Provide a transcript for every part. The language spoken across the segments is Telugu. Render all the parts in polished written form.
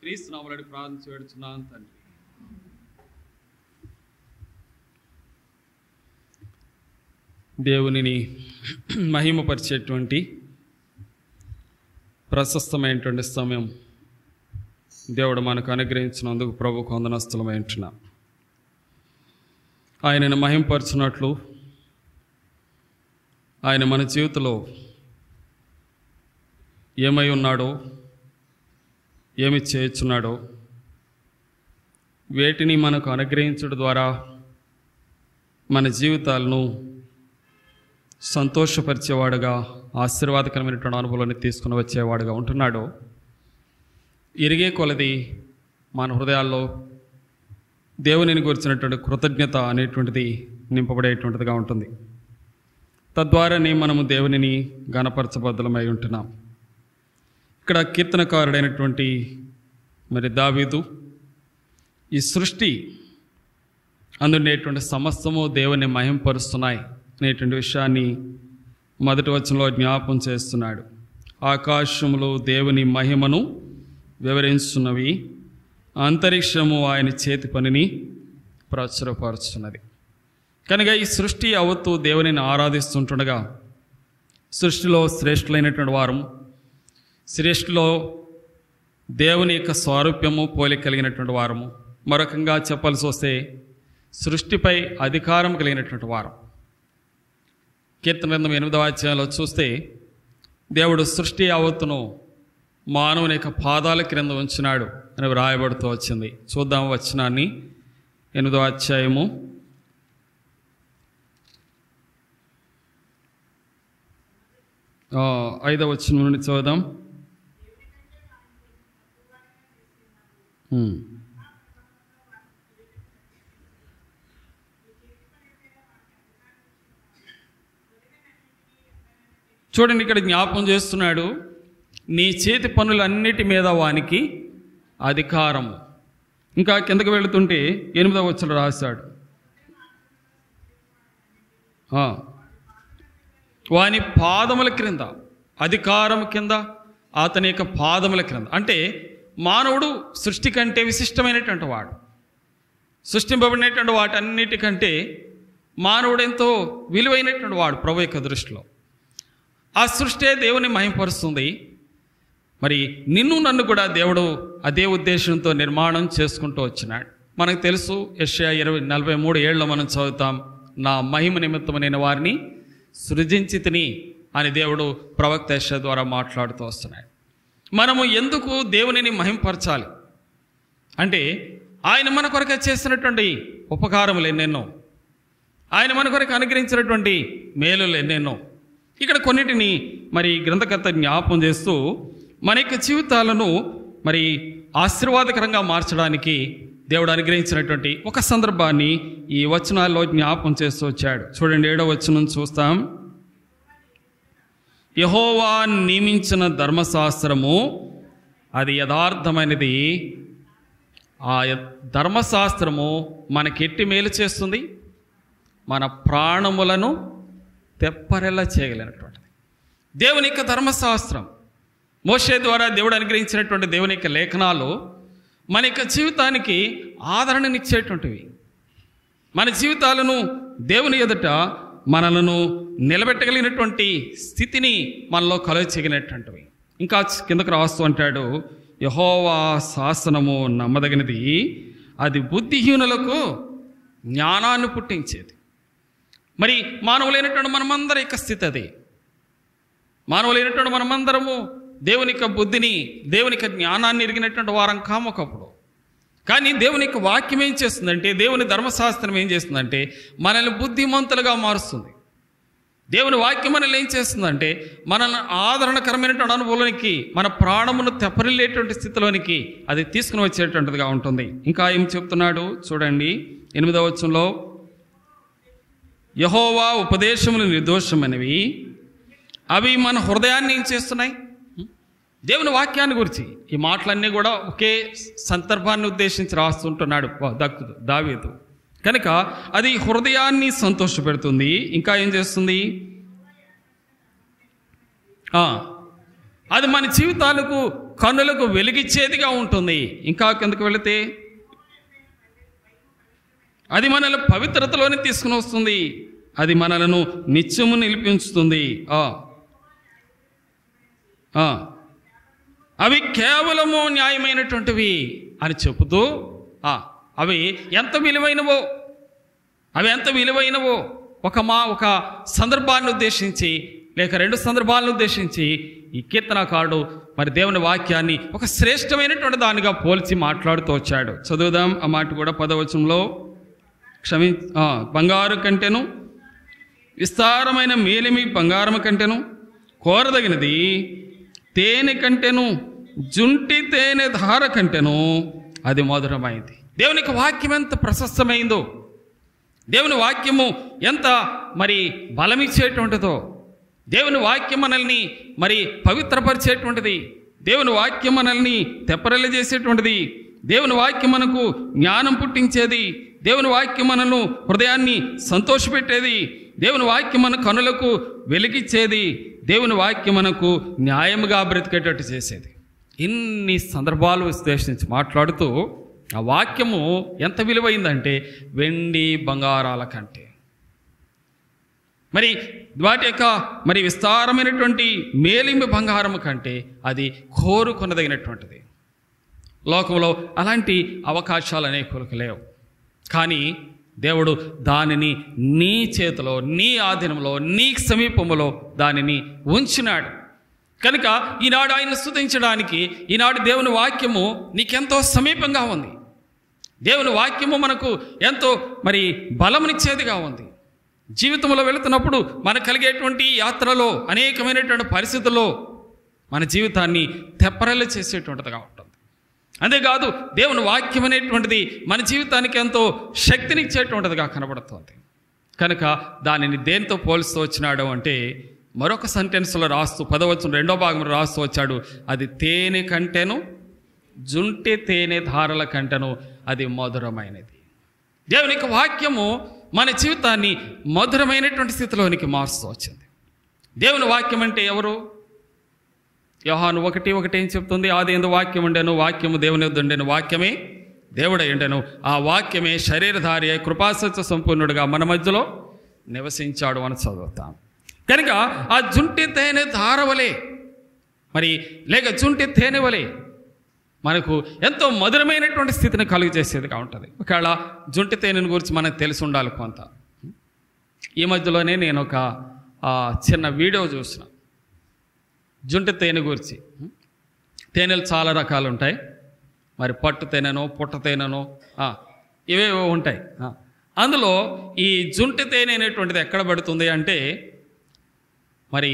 క్రీస్తు నామములో ప్రార్థించి వేడుచున్నాను తండ్రి. దేవునిని మహిమపరిచేటువంటి ప్రశస్తమైనటువంటి సమయం దేవుడు మనకు అనుగ్రహించినందుకు ప్రభుకు వందనస్తులమై ఉంటున్నాం. ఆయనను మహిమపరచున్నట్లు ఆయన మన జీవితంలో ఏమై ఉన్నాడో, ఏమి చేయుచున్నాడో వేటిని మనకు అనుగ్రహించడం ద్వారా మన జీవితాలను సంతోషపరిచేవాడుగా, ఆశీర్వాదకరమైనటువంటి అనుభవాన్ని తీసుకుని వచ్చేవాడుగా ఉంటున్నాడో ఎరిగే కొలది మన హృదయాల్లో దేవునిని గురించినటువంటి కృతజ్ఞత అనేటువంటిది నింపబడేటువంటిదిగా ఉంటుంది. తద్వారానే మనము దేవునిని ఘనపరచబద్ధులమై ఉంటున్నాం. ఇక్కడ కీర్తనకారుడైనటువంటి దావీదు ఈ సృష్టి అందుండేటువంటి సమస్తము దేవుని మహింపరుస్తున్నాయి అనేటువంటి విషయాన్ని మొదటి వచనంలో జ్ఞాపం చేస్తున్నాడు. ఆకాశములు దేవుని మహిమను వివరించున్నవి, అంతరిక్షము ఆయన చేతి పనిని ప్రచురపరుచున్నది. కనుక ఈ సృష్టి యావత్తు దేవునిని ఆరాధిస్తుంటుండగా సృష్టిలో శ్రేష్ఠులైనటువంటి వారం, సృష్టిలో దేవుని యొక్క స్వారూప్యము పోలిక కలిగినటువంటి వారము, మరొకంగా చెప్పాల్సి వస్తే సృష్టిపై అధికారం కలిగినటువంటి వారం. కీర్తన గ్రంథం 8వ అధ్యాయంలో చూస్తే దేవుడు సృష్టి యావత్తును మానవుని యొక్క పాదాల క్రింద ఉంచినాడు అని వ్రాయబడుతూ వచ్చింది. చూద్దాం వచనాన్ని. 8వ అధ్యాయము 5వ వచనం నుండి చూద్దాం. చూడండి, ఇక్కడ జ్ఞాపం చేస్తున్నాడు, నీ చేతి పనులన్నిటి మీద వానికి అధికారము. ఇంకా కిందకు వెళుతుంటే 8వ వచనం రాశాడు, వాని పాదముల క్రింద, అధికారం కింద, అతని యొక్క పాదముల క్రింద. అంటే మానవుడు సృష్టి కంటే విశిష్టమైనటువంటి వాడు. సృష్టింపబడినటువంటి వాటన్నిటికంటే మానవుడు ఎంతో విలువైనటువంటి వాడు ప్రభు యొక్క దృష్టిలో. ఆ సృష్టి దేవుని మహిమపరుస్తుంది. మరి నిన్ను నన్ను కూడా దేవుడు అదే ఉద్దేశంతో నిర్మాణం చేసుకుంటూ వచ్చినాడు. మనకు తెలుసు, యెషయా 43:7 మనం చదువుతాం, నా మహిమ నిమిత్తం నేను వారిని సృజించితిని అని దేవుడు ప్రవక్త యెషయా ద్వారా మాట్లాడుతూ వస్తున్నాడు. మనము ఎందుకు దేవునిని మహిమపరచాలి అంటే ఆయన మన కొరకు చేసినటువంటి ఉపకారములు ఎన్నెన్నో, ఆయన మన కొరకు అనుగ్రహించినటువంటి మేలులు ఎన్నెన్నో. ఇక్కడ కొన్నిటిని మరి గ్రంథకర్త జ్ఞాపం చేస్తూ మన యొక్క జీవితాలను మరి ఆశీర్వాదకరంగా మార్చడానికి దేవుడు అనుగ్రహించినటువంటి ఒక సందర్భాన్ని ఈ వచనాల్లో జ్ఞాపం చేస్తూ వచ్చాడు. చూడండి, 7వ వచనం చూస్తాం. యెహోవా నియమించిన ధర్మశాస్త్రము అది యథార్థమైనది. ఆ ధర్మశాస్త్రము మనకెట్టి మేలు చేస్తుంది, మన ప్రాణములను తెప్పరెల్లా చేయగలిగినటువంటిది. దేవుని యొక్క ధర్మశాస్త్రం, మోషే ద్వారా దేవుడు అనుగ్రహించినటువంటి దేవుని యొక్క లేఖనాలు మన యొక్క జీవితానికి ఆదరణనిచ్చేటువంటివి. మన జీవితాలను దేవుని ఎదుట మనలను నిలబెట్టగలిగినటువంటి స్థితిని మనలో కలుగచేయగలిగినటువంటివి. ఇంకా కిందకు రాస్తూ అంటాడు, యెహోవా శాసనము నమ్మదగినది, అది బుద్ధిహీనులకు జ్ఞానాన్ని పుట్టించేది. మరి మానవులైనటువంటి మనమందరి యొక్క స్థితి అది. మానవులైనటువంటి మనమందరము దేవుని యొక్క బుద్ధిని, దేవుని యొక్క జ్ఞానాన్ని ఎరిగినటువంటి వారం కామొకప్పుడు. కానీ దేవుని యొక్క వాక్యం ఏం చేస్తుందంటే, దేవుని ధర్మశాస్త్రం ఏం చేస్తుందంటే మనల్ని బుద్ధిమంతులుగా మారుస్తుంది. దేవుని వాక్యం మనల్ని ఏం చేస్తుందంటే మనల్ని ఆదరణకరమైనటువంటి అనుభవానికి, మన ప్రాణమును తెప్పరిల్లేటువంటి స్థితిలోనికి అది తీసుకుని వచ్చేటువంటిదిగా ఉంటుంది. ఇంకా ఏం చెప్తున్నాడు చూడండి, 8వ వచనంలో, యెహోవా ఉపదేశములు నిర్దోషమైనవి, అవి మన హృదయాన్ని ఏం చేస్తున్నాయి. దేవుని వాక్యాన్ని గురించి ఈ మాటలన్నీ కూడా ఒకే సందర్భాన్ని ఉద్దేశించి రాస్తుంటున్నాడు దావీదు. కనుక అది హృదయాన్ని సంతోషపెడుతుంది. ఇంకా ఏం చేస్తుంది, అది మన జీవితాలకు కన్నులకు వెలిగిచ్చేదిగా ఉంటుంది. ఇంకా కిందకు వెళితే అది మనల్ని పవిత్రతలోనే తీసుకుని వస్తుంది. అది మనలను నిత్యము నిలిపించుతుంది. అవి కేవలము న్యాయమైనటువంటివి అని చెబుతూ అవి ఎంత విలువైనవో ఒక సందర్భాన్ని ఉద్దేశించి లేక 2 సందర్భాలను ఉద్దేశించి ఈ కీర్తనకారుడు మరి దేవుని వాక్యాన్ని ఒక శ్రేష్టమైనటువంటి దానిగా పోల్చి మాట్లాడుతూ వచ్చాడు. చదువుదాం ఆ మాట కూడా 10వ వచనంలో. బంగారు కంటెను విస్తారమైన మేలిమి బంగారము కంటెను కోరదగినది తేనె కంటెను జుంటి తేనె ధార కంటెను అది మధురమైంది. దేవునికి వాక్యం ఎంత ప్రశస్తమైందో, దేవుని వాక్యము ఎంత మరి బలమిచ్చేటువంటిదో, దేవుని వాక్యం మనల్ని మరి పవిత్రపరిచేటువంటిది, దేవుని వాక్యం మనల్ని తెప్పరలు చేసేటువంటిది, దేవుని వాక్యం మనకు జ్ఞానం పుట్టించేది, దేవుని వాక్యం మనను హృదయాన్ని సంతోషపెట్టేది, దేవుని వాక్యం మన కనులకు వెలిగిచ్చేది, దేవుని వాక్యం మనకు న్యాయముగా బ్రతికేటట్టు చేసేది. ఇన్ని సందర్భాలు విశ్లేషించి మాట్లాడుతూ ఆ వాక్యము ఎంత విలువైందంటే వెండి బంగారాల కంటే, మరి వాటి యొక్క మరి విస్తారమైనటువంటి మేలిమి బంగారము కంటే అది కోరుకొనదగినటువంటిది. లోకంలో అలాంటి అవకాశాలు అనేకులకు లేవు. కానీ దేవుడు దానిని నీ చేతిలో, నీ ఆధీనంలో, నీ సమీపంలో దానిని ఉంచినాడు. కనుక ఈనాడు ఆయన స్తుతించడానికి ఈనాడు దేవుని వాక్యము నీకెంతో సమీపంగా ఉంది. దేవుని వాక్యము మనకు ఎంతో మరి బలమునిచ్చేదిగా ఉంది. జీవితంలో వెళుతున్నప్పుడు మనకు కలిగేటువంటి యాత్రలో అనేకమైనటువంటి పరిస్థితుల్లో మన జీవితాన్ని తెప్పరలు చేసేటువంటిదిగా ఉంటుంది. అంతేకాదు దేవుని వాక్యం అనేటువంటిది మన జీవితానికి ఎంతో శక్తినిచ్చేటువంటిదిగా కనబడుతుంది. కనుక దానిని దేంతో పోలుస్తూ వచ్చినాడు అంటే మరొక సెంటెన్స్లో రాస్తూ 10వ వచనం 2వ భాగంలో రాస్తూ వచ్చాడు. అది తేనె కంటెను జుంటి తేనె ధారల కంటెను అది మధురమైనది. దేవుని యొక్క వాక్యము మన జీవితాన్ని మధురమైనటువంటి స్థితిలోనికి మారుస్తూ వచ్చింది. దేవుని వాక్యం అంటే ఎవరు? యోహాను 1:1 ఏం చెప్తుంది? ఆదియందు వాక్యం ఉండెను, వాక్యము దేవుని యొద్ద ఉండెను, వాక్యమే దేవుడై ఉండెను, ఆ వాక్యమే శరీరధారి అయి కృపాసత్య సంపూర్ణుడుగా మన మధ్యలో నివసించాడు అని చదువుతాం. కనుక ఆ జుంటి తేనె ధారవలే మరి లేక జుంటి తేనె వలె మనకు ఎంతో మధురమైనటువంటి స్థితిని కలుగు చేసేదిగా ఉంటుంది. ఒకవేళ జుంటి తేనెను గురించి మనకు తెలిసి ఉండాలి కొంత. ఈ మధ్యలోనే నేను ఒక చిన్న వీడియో చూసిన జుంటి తేనె గురించి. తేనెలు చాలా రకాలు ఉంటాయి. మరి పట్టు తేనెనో పుట్ట తేనెనో ఇవేవో ఉంటాయి. అందులో ఈ జుంటి తేనె అనేటువంటిది ఎక్కడ పెడుతుంది అంటే మరి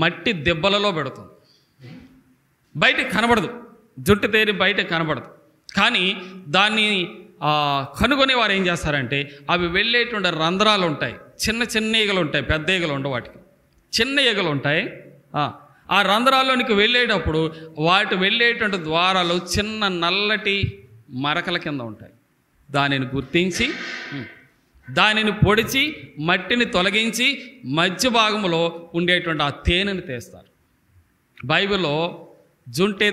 మట్టి దెబ్బలలో పెడుతుంది. బయటకు కనబడదు. జుట్టు తేనె బయట కనబడదు. కానీ దాన్ని కనుగొనే వారు ఏం చేస్తారంటే అవి వెళ్ళేటువంటి రంధ్రాలు ఉంటాయి. చిన్న చిన్న ఈగలు ఉంటాయి, పెద్ద ఈగలు ఉండవు. వాటికి చిన్న ఈగలు ఉంటాయి. ఆ రంధ్రాల్లోనికి వెళ్ళేటప్పుడు వాటి వెళ్ళేటువంటి ద్వారాలు చిన్న నల్లటి మరకల కింద ఉంటాయి. దానిని గుర్తించి దానిని పొడిచి మట్టిని తొలగించి మధ్య భాగంలో ఉండేటువంటి ఆ తేనెని తీస్తారు. బైబిల్లో జుంటే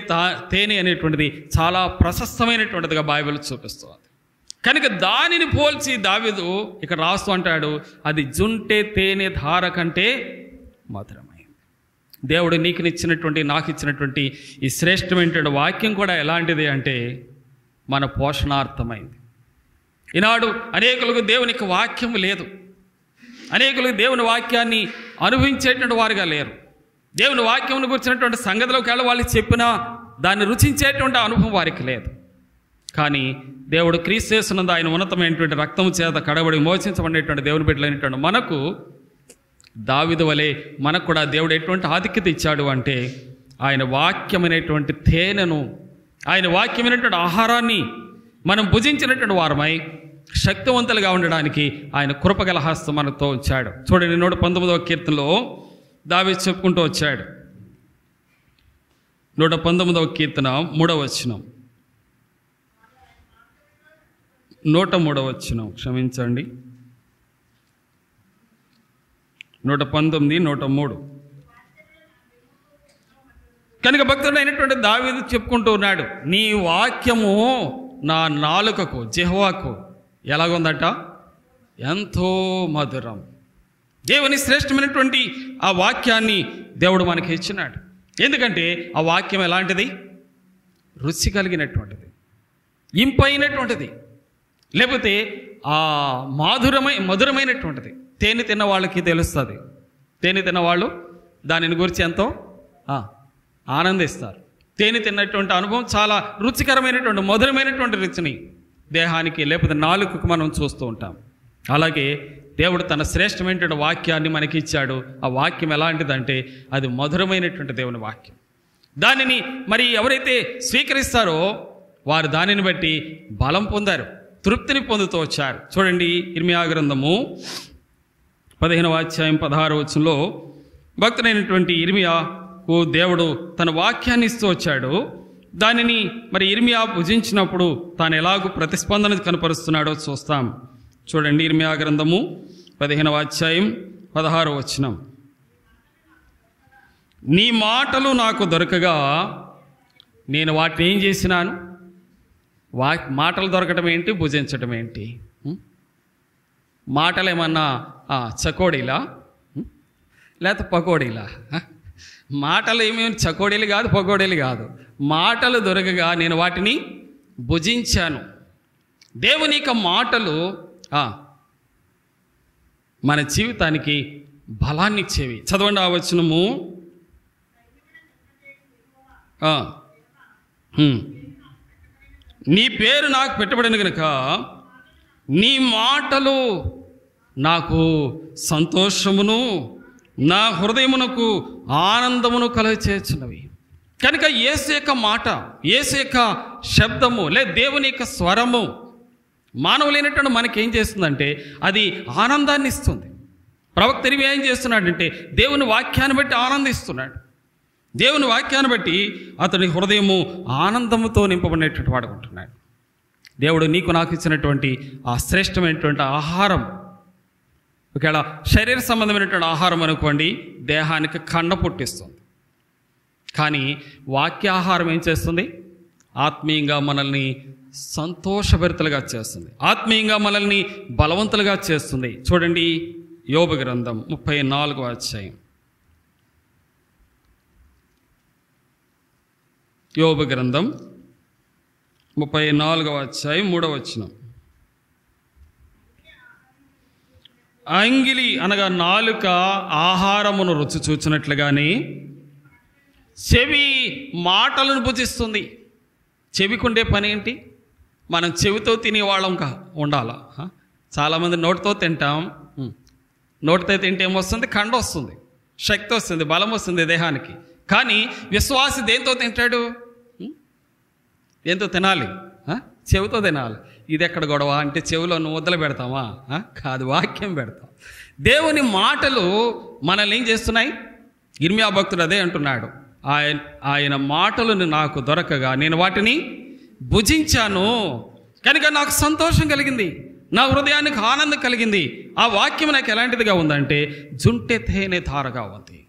తేనె అనేటువంటిది చాలా ప్రశస్తమైనటువంటిదిగా బైబిల్ చూపిస్తుంది. కనుక దానిని పోల్చి దావీదు ఇక్కడ రాస్తూ అంటాడు, అది జుంటే తేనె ధార కంటే మధురమైంది. దేవుడు నీకు ఇచ్చినటువంటి నాకు ఇచ్చినటువంటి ఈ శ్రేష్టమైనటువంటి వాక్యం కూడా ఎలాంటిది అంటే మన పోషణార్థమైంది. ఈనాడు అనేకులకు దేవునికి వాక్యం లేదు. అనేకులకు దేవుని వాక్యాన్ని అనుభవించేటువంటి వారుగా లేరు. దేవుని వాక్యం గురించినటువంటి సంగతిలోకి వెళ్ళి వాళ్ళకి చెప్పినా దాన్ని రుచించేటువంటి అనుభవం వారికి లేదు. కానీ దేవుడు క్రీస్తు యేసునందు ఆయన ఉన్నతమైనటువంటి రక్తము చేత కడబడి మోచించబడినటువంటి దేవుని బిడ్డలైనటువంటి మనకు దావీదు వలె మనకు కూడా దేవుడు ఎటువంటి ఆధిక్యత ఇచ్చాడు అంటే ఆయన వాక్యమైనటువంటి తేనెను, ఆయన వాక్యమైనటువంటి ఆహారాన్ని మనం భుజించినటువంటి వారమై శక్తివంతులుగా ఉండడానికి ఆయన కృపగల హస్తం మనతో ఉంచాడు. చూడండి 119వ కీర్తనలో దావీదు చెప్పుకుంటూ వచ్చాడు. 119వ కీర్తన 3వ వచనం, 103వ వచనం, క్షమించండి, 119, 103. కనుక భక్తుడైనటువంటి దావీదు చెప్పుకుంటూ ఉన్నాడు, నీ వాక్యము నా నాలుకకు, జిహ్వాకు ఎలాగుందట, ఎంతో మధురం. దేవుని శ్రేష్టమైనటువంటి ఆ వాక్యాన్ని దేవుడు మనకి ఇచ్చినాడు. ఎందుకంటే ఆ వాక్యం ఎలాంటిది, రుచి కలిగినటువంటిది, ఇంపైనటువంటిది, లేకపోతే ఆ మధురమైనటువంటిది. తేనె తిన్న వాళ్ళకి తెలుస్తుంది. తేనె తిన్నవాళ్ళు దానిని గురించి ఎంతో ఆనందిస్తారు. తేనె తిన్నటువంటి అనుభవం చాలా రుచికరమైనటువంటి మధురమైనటువంటి రుచిని దేహానికి లేకపోతే నాలుకకు మనం చూస్తూ ఉంటాం. అలాగే దేవుడు తన శ్రేష్టమైనటువంటి వాక్యాన్ని మనకి ఇచ్చాడు. ఆ వాక్యం ఎలాంటిదంటే అది మధురమైనటువంటి దేవుని వాక్యం. దానిని మరి ఎవరైతే స్వీకరిస్తారో వారు దానిని బట్టి బలం పొందారు, తృప్తిని పొందుతూ వచ్చారు. చూడండి, ఇర్మియా గ్రంథము 15వ అధ్యాయం 16వ వచనంలో భక్తుడైనటువంటి ఇర్మియాకు దేవుడు తన వాక్యాన్ని ఇస్తూ వచ్చాడు. దానిని మరి ఇర్మియా భుజించినప్పుడు తాను ఎలాగూ ప్రతిస్పందన కనపరుస్తున్నాడో చూస్తాం. చూడండి, ఇర్మియా గ్రంథము 15వ అధ్యాయం 16వ వచనం. నీ మాటలు నాకు దొరకగా నేను వాటిని ఏం చేసినాను? మాటలు దొరకటం ఏంటి, భుజించటం ఏంటి? మాటలు ఏమన్నా చకోడీలా లేకపోతే పకోడీలా? మాటలు ఏమేమి చకోడీలు కాదు, పకోడీలు కాదు. మాటలు దొరకగా నేను వాటిని భుజించాను. దేవుని యొక్క మాటలు మన జీవితానికి బలాన్ని ఇచ్చేవి. చదవండి ఆ వచనము. నీ పేరు నాకు పెట్టబడిన కనుక నీ మాటలు నాకు సంతోషమును నా హృదయమునకు ఆనందమును కలుగచేయుచున్నవి. కనుక యేసు యొక్క మాట, యేసు యొక్క శబ్దము దేవుని యొక్క స్వరము మానవులైనటువంటి మనకేం చేస్తుందంటే అది ఆనందాన్ని ఇస్తుంది. ప్రవక్త ఇర్మియా ఏం చేస్తున్నాడంటే దేవుని వాక్యాన్ని బట్టి ఆనందిస్తున్నాడు. దేవుని వాక్యాన్ని బట్టి అతని హృదయము ఆనందముతో నింపబడినటువంటి వాడుకుంటున్నాడు. దేవుడు నీకు నాకు ఇచ్చినటువంటి ఆ శ్రేష్టమైనటువంటి ఆహారం, ఒకవేళ శరీర సంబంధమైనటువంటి ఆహారం అనుకోండి, దేహానికి కండ పుట్టిస్తుంది. కానీ వాక్యాహారం ఏం చేస్తుంది? ఆత్మీయంగా మనల్ని సంతోషభరితలుగా చేస్తుంది, ఆత్మీయంగా మనల్ని బలవంతులుగా చేస్తుంది. చూడండి, యోబు గ్రంథం 34వ అధ్యాయం. యోబు గ్రంథం 34వ అధ్యాయం 3వ వచనం. అంగిలి అనగా నాలుక ఆహారమును రుచి చూచినట్లుగానే చెవి మాటలను భుజిస్తుంది. చెవికుండే పని ఏంటి? మనం చెవితో తినేవాళ్ళం ఉండాలా? చాలామంది నోటితో తింటాం. నోటితో తింటే ఏమొస్తుంది? కండ వస్తుంది, శక్తి వస్తుంది, బలం వస్తుంది దేహానికి. కానీ విశ్వాసి దేంతో తింటాడు? దేంతో తినాలి? చెవితో తినాలి. ఇది ఎక్కడ గొడవ అంటే చెవిలో ముద్దలు పెడతామా? కాదు, వాక్యం పెడతాం. దేవుని మాటలు మనల్ని ఏం చేస్తున్నాయి? ఇర్మియా భక్తుడు అదే అంటున్నాడు, ఆయన మాటలను నాకు దొరకగా నేను వాటిని భుజించాను, కనుక నాకు సంతోషం కలిగింది, నా హృదయానికి ఆనందం కలిగింది. ఆ వాక్యం నాకు ఎలాంటిదిగా ఉందంటే జుంటె తేనె ధారగా ఉంది.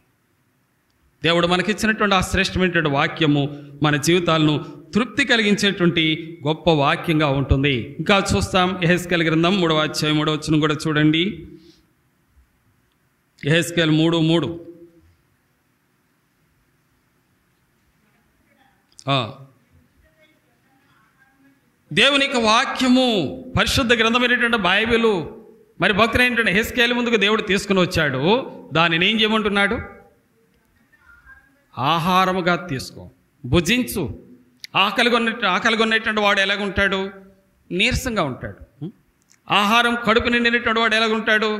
దేవుడు మనకిచ్చినటువంటి ఆ శ్రేష్టమైనటువంటి వాక్యము మన జీవితాలను తృప్తి కలిగించేటువంటి గొప్ప వాక్యంగా ఉంటుంది. ఇంకా చూస్తాం, యెహెజ్కేలు గ్రంథం 3వ అధ్యాయం 3వ వచనం కూడా చూడండి. యెహెజ్కేలు 3:3. దేవుని యొక్క వాక్యము, పరిశుద్ధ గ్రంథమైనటువంటి బైబిలు మరి భక్తుడైనటువంటి యెహెజ్కేలు ముందుకు దేవుడు తీసుకుని వచ్చాడు. దానిని ఏం చేయమంటున్నాడు? ఆహారముగా తీసుకో, భుజించు. ఆకలిగొన్నటువంటి వాడు ఎలాగుంటాడు? నీరసంగా ఉంటాడు. ఆహారం కడుపు నిండినటువంటి వాడు ఎలాగుంటాడు?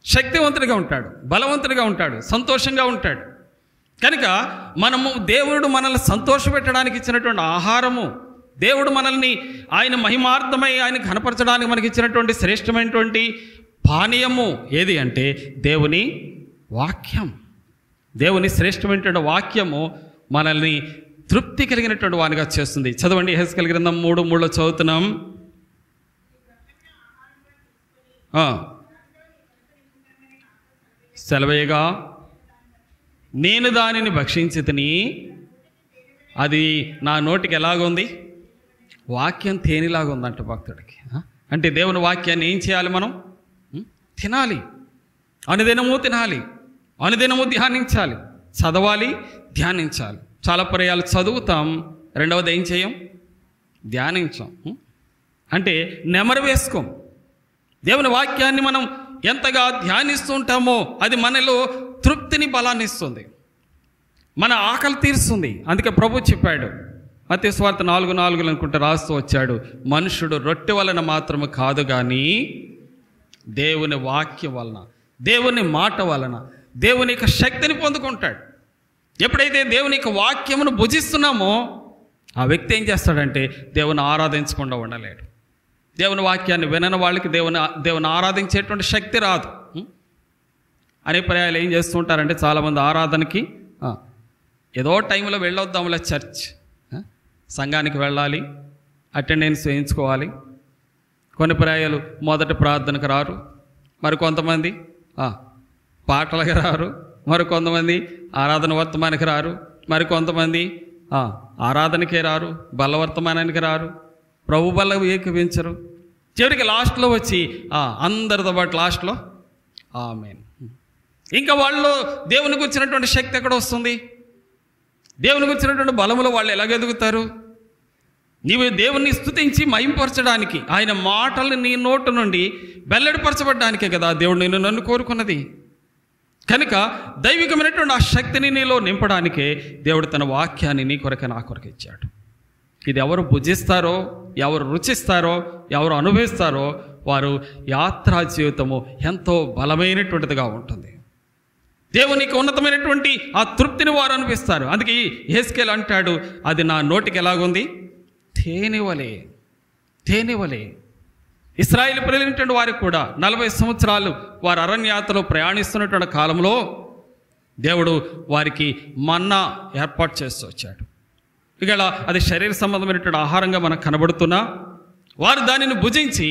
శక్తివంతుడిగా ఉంటాడు, బలవంతుడిగా ఉంటాడు, సంతోషంగా ఉంటాడు. కనుక మనము దేవుడు మనల్ని సంతోషపెట్టడానికి ఇచ్చినటువంటి ఆహారము, దేవుడు మనల్ని ఆయన మహిమార్థమై ఆయన కనపరచడానికి మనకి ఇచ్చినటువంటి శ్రేష్టమైనటువంటి పానీయము ఏది అంటే దేవుని వాక్యం. దేవుని శ్రేష్టమైనటువంటి వాక్యము మనల్ని తృప్తి కలిగినటువంటి వానిగా చేస్తుంది. చదవండి, యెహెజ్కేలు గ్రంథం 3:3 చదువుతున్నాం. సెలవేయగా నేను దానిని భక్షించి తిని అది నా నోటికి ఎలాగుంది? వాక్యం తేనెలాగా ఉందంట భక్తుడికి. అంటే దేవుని వాక్యాన్ని ఏం చేయాలి? మనం తినాలి, అనుదినము తినాలి, అనుదినము ధ్యానించాలి, చదవాలి, ధ్యానించాలి. చాలా పర్యాలు చదువుతాం, రెండవది ఏం చేయం? ధ్యానించాం. అంటే నెమరు వేసుకోం. దేవుని వాక్యాన్ని మనం ఎంతగా ధ్యానిస్తూ ఉంటామో అది మనలో తృప్తిని, బలాన్ని ఇస్తుంది, మన ఆకలి తీరుస్తుంది. అందుకే ప్రభు చెప్పాడు, మత్తయి సువార్త 4:4 అనుకుంటే రాస్తూ వచ్చాడు, మనుషుడు రొట్టె వలన మాత్రమే కాదు కానీ దేవుని వాక్యం వలన, దేవుని మాట వలన దేవుని యొక్క శక్తిని పొందుకుంటాడు. ఎప్పుడైతే దేవుని యొక్క వాక్యమును భుజిస్తున్నామో ఆ వ్యక్తి ఏం చేస్తాడంటే దేవుని ఆరాధించకుండా ఉండలేడు. దేవుని వాక్యాన్ని వినని వాళ్ళకి దేవుని ఆరాధించేటువంటి శక్తి రాదు. అనే పర్యాయాలు ఏం చేస్తూ ఉంటారంటే చాలామంది ఆరాధనకి ఏదో టైంలో వెళ్ళొద్దాంలే, చర్చ్ సంఘానికి వెళ్ళాలి, అటెండెన్స్ వేయించుకోవాలి. కొన్ని పర్యాయాలు మొదటి ప్రార్థనకు రారు, మరికొంతమంది పాటలకు రారు, మరికొంతమంది ఆరాధన వర్తమానికి రారు, మరికొంతమంది ఆరాధనకే రారు, బలవర్తమానానికి రారు, ప్రభు బల్ల ఏకీవించరు. చివరికి లాస్ట్లో వచ్చి అందరితో పాటు లాస్ట్లో ఆమేన్. ఇంకా వాళ్ళు దేవునికి వచ్చినటువంటి శక్తి ఎక్కడ వస్తుంది? దేవునికి వచ్చినటువంటి బలములో వాళ్ళు ఎలాగెదుగుతారు? నీవు దేవుణ్ణి స్తుతించి మహింపరచడానికి, ఆయన మాటల్ని నీ నోటు నుండి వెల్లడిపరచబడ్డానికే కదా దేవుడు నన్ను కోరుకున్నది. కనుక దైవికమైనటువంటి ఆ శక్తిని నీలో నింపడానికే దేవుడు తన వాక్యాన్ని నీ కొరకు, నా కొరకు ఇచ్చాడు. ఇది ఎవరు భుజిస్తారో, ఎవరు రుచిస్తారో, ఎవరు అనుభవిస్తారో వారు యాత్రా జీవితము ఎంతో బలమైనటువంటిదిగా ఉంటుంది. దేవునికి ఉన్నతమైనటువంటి ఆ తృప్తిని వారు అనిపిస్తారు. అందుకే యెహెజ్కేలు అంటాడు, అది నా నోటికి ఎలాగుంది? తేనెవలే, తేనెవలే. ఇశ్రాయేలు ప్రజలైనటువంటి వారికి కూడా 40 సంవత్సరాలు వారు అరణ్యయాత్రలో ప్రయాణిస్తున్నటువంటి కాలంలో దేవుడు వారికి మన్నా ఏర్పాటు చేస్తూ వచ్చాడు. ఇక అది శరీర సంబంధమైనటువంటి ఆహారంగా మనకు కనబడుతున్నా వారు దానిని భుజించి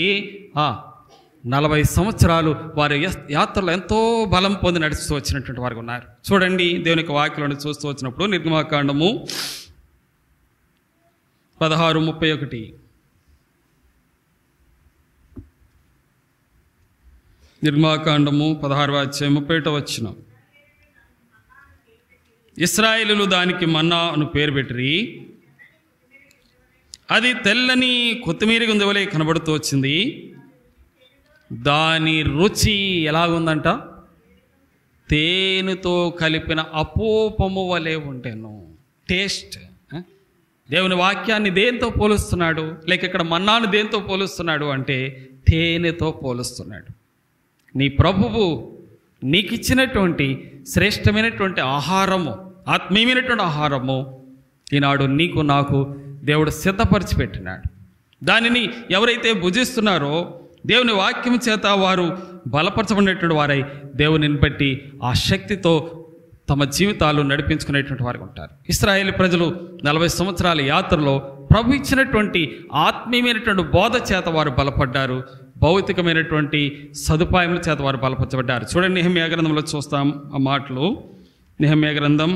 40 సంవత్సరాలు వారి యాత్రలో ఎంతో బలం పొంది నడుస్తూ వచ్చినటువంటి వారు ఉన్నారు. చూడండి, దేవునికి వాక్యంలో చూస్తూ వచ్చినప్పుడు నిర్గమాకాండము 16:31. నిర్గమాకాండము 16:31. ఇశ్రాయేలులు దానికి మన్నా అను పేరు పెట్టిరి, అది తెల్లని కొత్తిమీర గుందెవలే కనబడుతూ వచ్చింది, దాని రుచి ఎలాగుందంట? తేనెతో కలిపిన అపోపము వలె ఉండెను. టేస్ట్. దేవుని వాక్యాన్ని దేంతో పోలుస్తున్నాడు? లేక ఇక్కడ మన్నాను దేంతో పోలుస్తున్నాడు అంటే తేనెతో పోలుస్తున్నాడు. నీ ప్రభువు నీకు ఇచ్చినటువంటి శ్రేష్టమైనటువంటి ఆహారము, ఆత్మీయమైనటువంటి ఆహారము ఈనాడు నీకు నాకు దేవుడు సిద్ధపరిచి పెట్టినాడు. దానిని ఎవరైతే భుజిస్తున్నారో దేవుని వాక్యం చేత వారు బలపరచబడినటువంటి వారై దేవునిని బట్టి ఆ శక్తితో తమ జీవితాలు నడిపించుకునేటువంటి వారు ఉంటారు. ఇశ్రాయేలు ప్రజలు 40 సంవత్సరాల యాత్రలో ప్రభు ఇచ్చినటువంటి ఆత్మీయమైనటువంటి బోధ చేత వారు బలపడ్డారు, భౌతికమైనటువంటి సదుపాయముల చేత వారు బలపరచబడ్డారు. చూడండి, నెహెమ్యా గ్రంథంలో చూస్తాం ఆ మాటలు. నెహెమ్యా గ్రంథం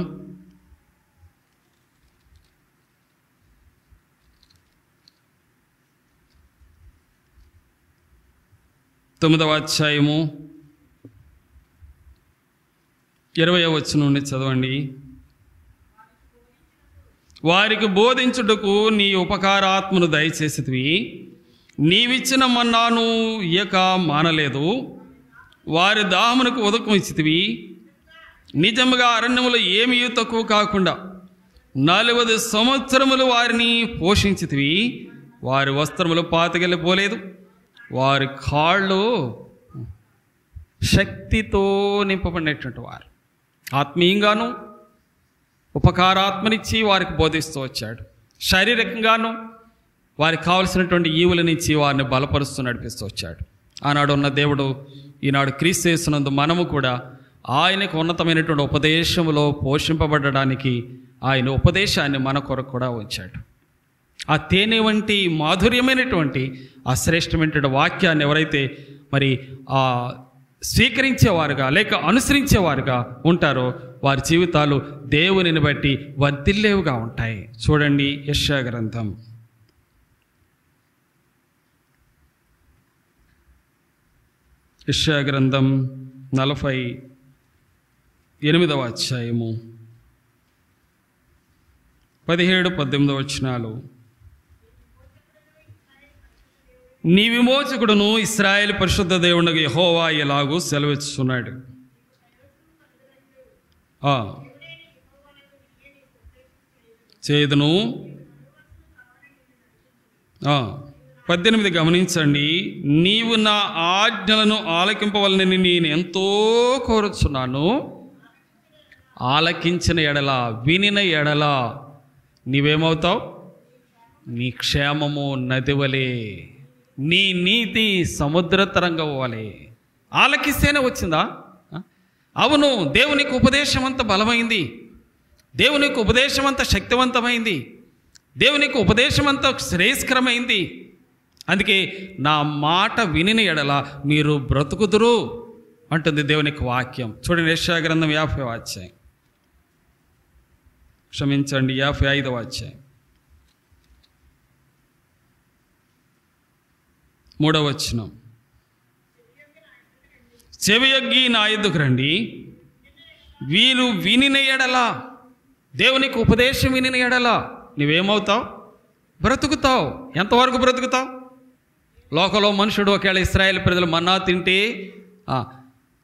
9వ అధ్యాయము 20వ వచనం నుండి చదవండి. వారికి బోధించుటకు నీ ఉపకారాత్మను దయచేసితివి, నీవిచ్చిన మన్నాను ఇయ్యక మానలేదు, వారి దాహమునకు ఉదకం ఇచ్చితివి. నిజముగా అరణ్యములో ఏమీ తక్కువ కాకుండా 40 సంవత్సరములు వారిని పోషించితివి. వారి వస్త్రములు పాతకెళ్ళిపోలేదు, వారి కాళ్ళు శక్తితో నింపబడినటువంటి వారు. ఆత్మీయంగాను ఉపకారాత్మనిచ్చి వారికి బోధిస్తూ వచ్చాడు, శారీరకంగాను వారికి కావలసినటువంటి ఈవులనిచ్చి వారిని బలపరుస్తూ నడిపిస్తూ వచ్చాడు. ఆనాడు ఉన్న దేవుడు ఈనాడు క్రీస్తు యేసునందు మనము కూడా ఆయనకు ఉన్నతమైనటువంటి ఉపదేశములో పోషింపబడడానికి ఆయన ఉపదేశాన్ని మన కొరకు కూడా ఉంచాడు. ఆ తేనె వంటి మాధుర్యమైనటువంటి ఆ శ్రేష్టమైనటువంటి వాక్యాన్ని ఎవరైతే మరి స్వీకరించేవారుగా లేక అనుసరించేవారుగా ఉంటారో వారి జీవితాలు దేవునిని బట్టి వర్ధిల్లేవుగా ఉంటాయి. చూడండి యెషయా గ్రంథం 48వ అధ్యాయము 17-18 వచనాలు. నీ విమోచకుడును ఇశ్రాయేలు పరిశుద్ధ దేవునికి యెహోవా ఎలాగూ సెలవిస్తున్నాడు. చేదును 18 గమనించండి. నీవు నా ఆజ్ఞలను ఆలకింపవలనని నేను ఎంతో కోరుచున్నాను. ఆలకించిన ఎడల, వినిన ఎడల నీవేమవుతావు? నీ క్షేమము నదివలే, నీ నీతి సముద్ర తరంగం వలె. ఆలకిస్తేనే వచ్చిందా? అవును, దేవునికి ఉపదేశం అంత బలమైంది, దేవునికి ఉపదేశం అంత శక్తివంతమైంది, దేవునికి ఉపదేశం అంత శ్రేయస్కరమైంది. అందుకే నా మాట వినిన ఎడల మీరు బ్రతుకుదురు అంటుంది దేవునికి వాక్యం. చూడండి యెషయా గ్రంథం 50వ అధ్యాయం, 55వ అధ్యాయం 3వ వచనం. చెవియొగ్గి నా ఎద్దుకు రండి, వీరు వినిన ఎడల, దేవునికి ఉపదేశం వినిన ఎడల నువ్వేమవుతావు? బ్రతుకుతావు. ఎంతవరకు బ్రతుకుతావు? లోకంలో మనుషుడు ఒకవేళ ఇశ్రాయేల్ ప్రజలు మన్నా తింటే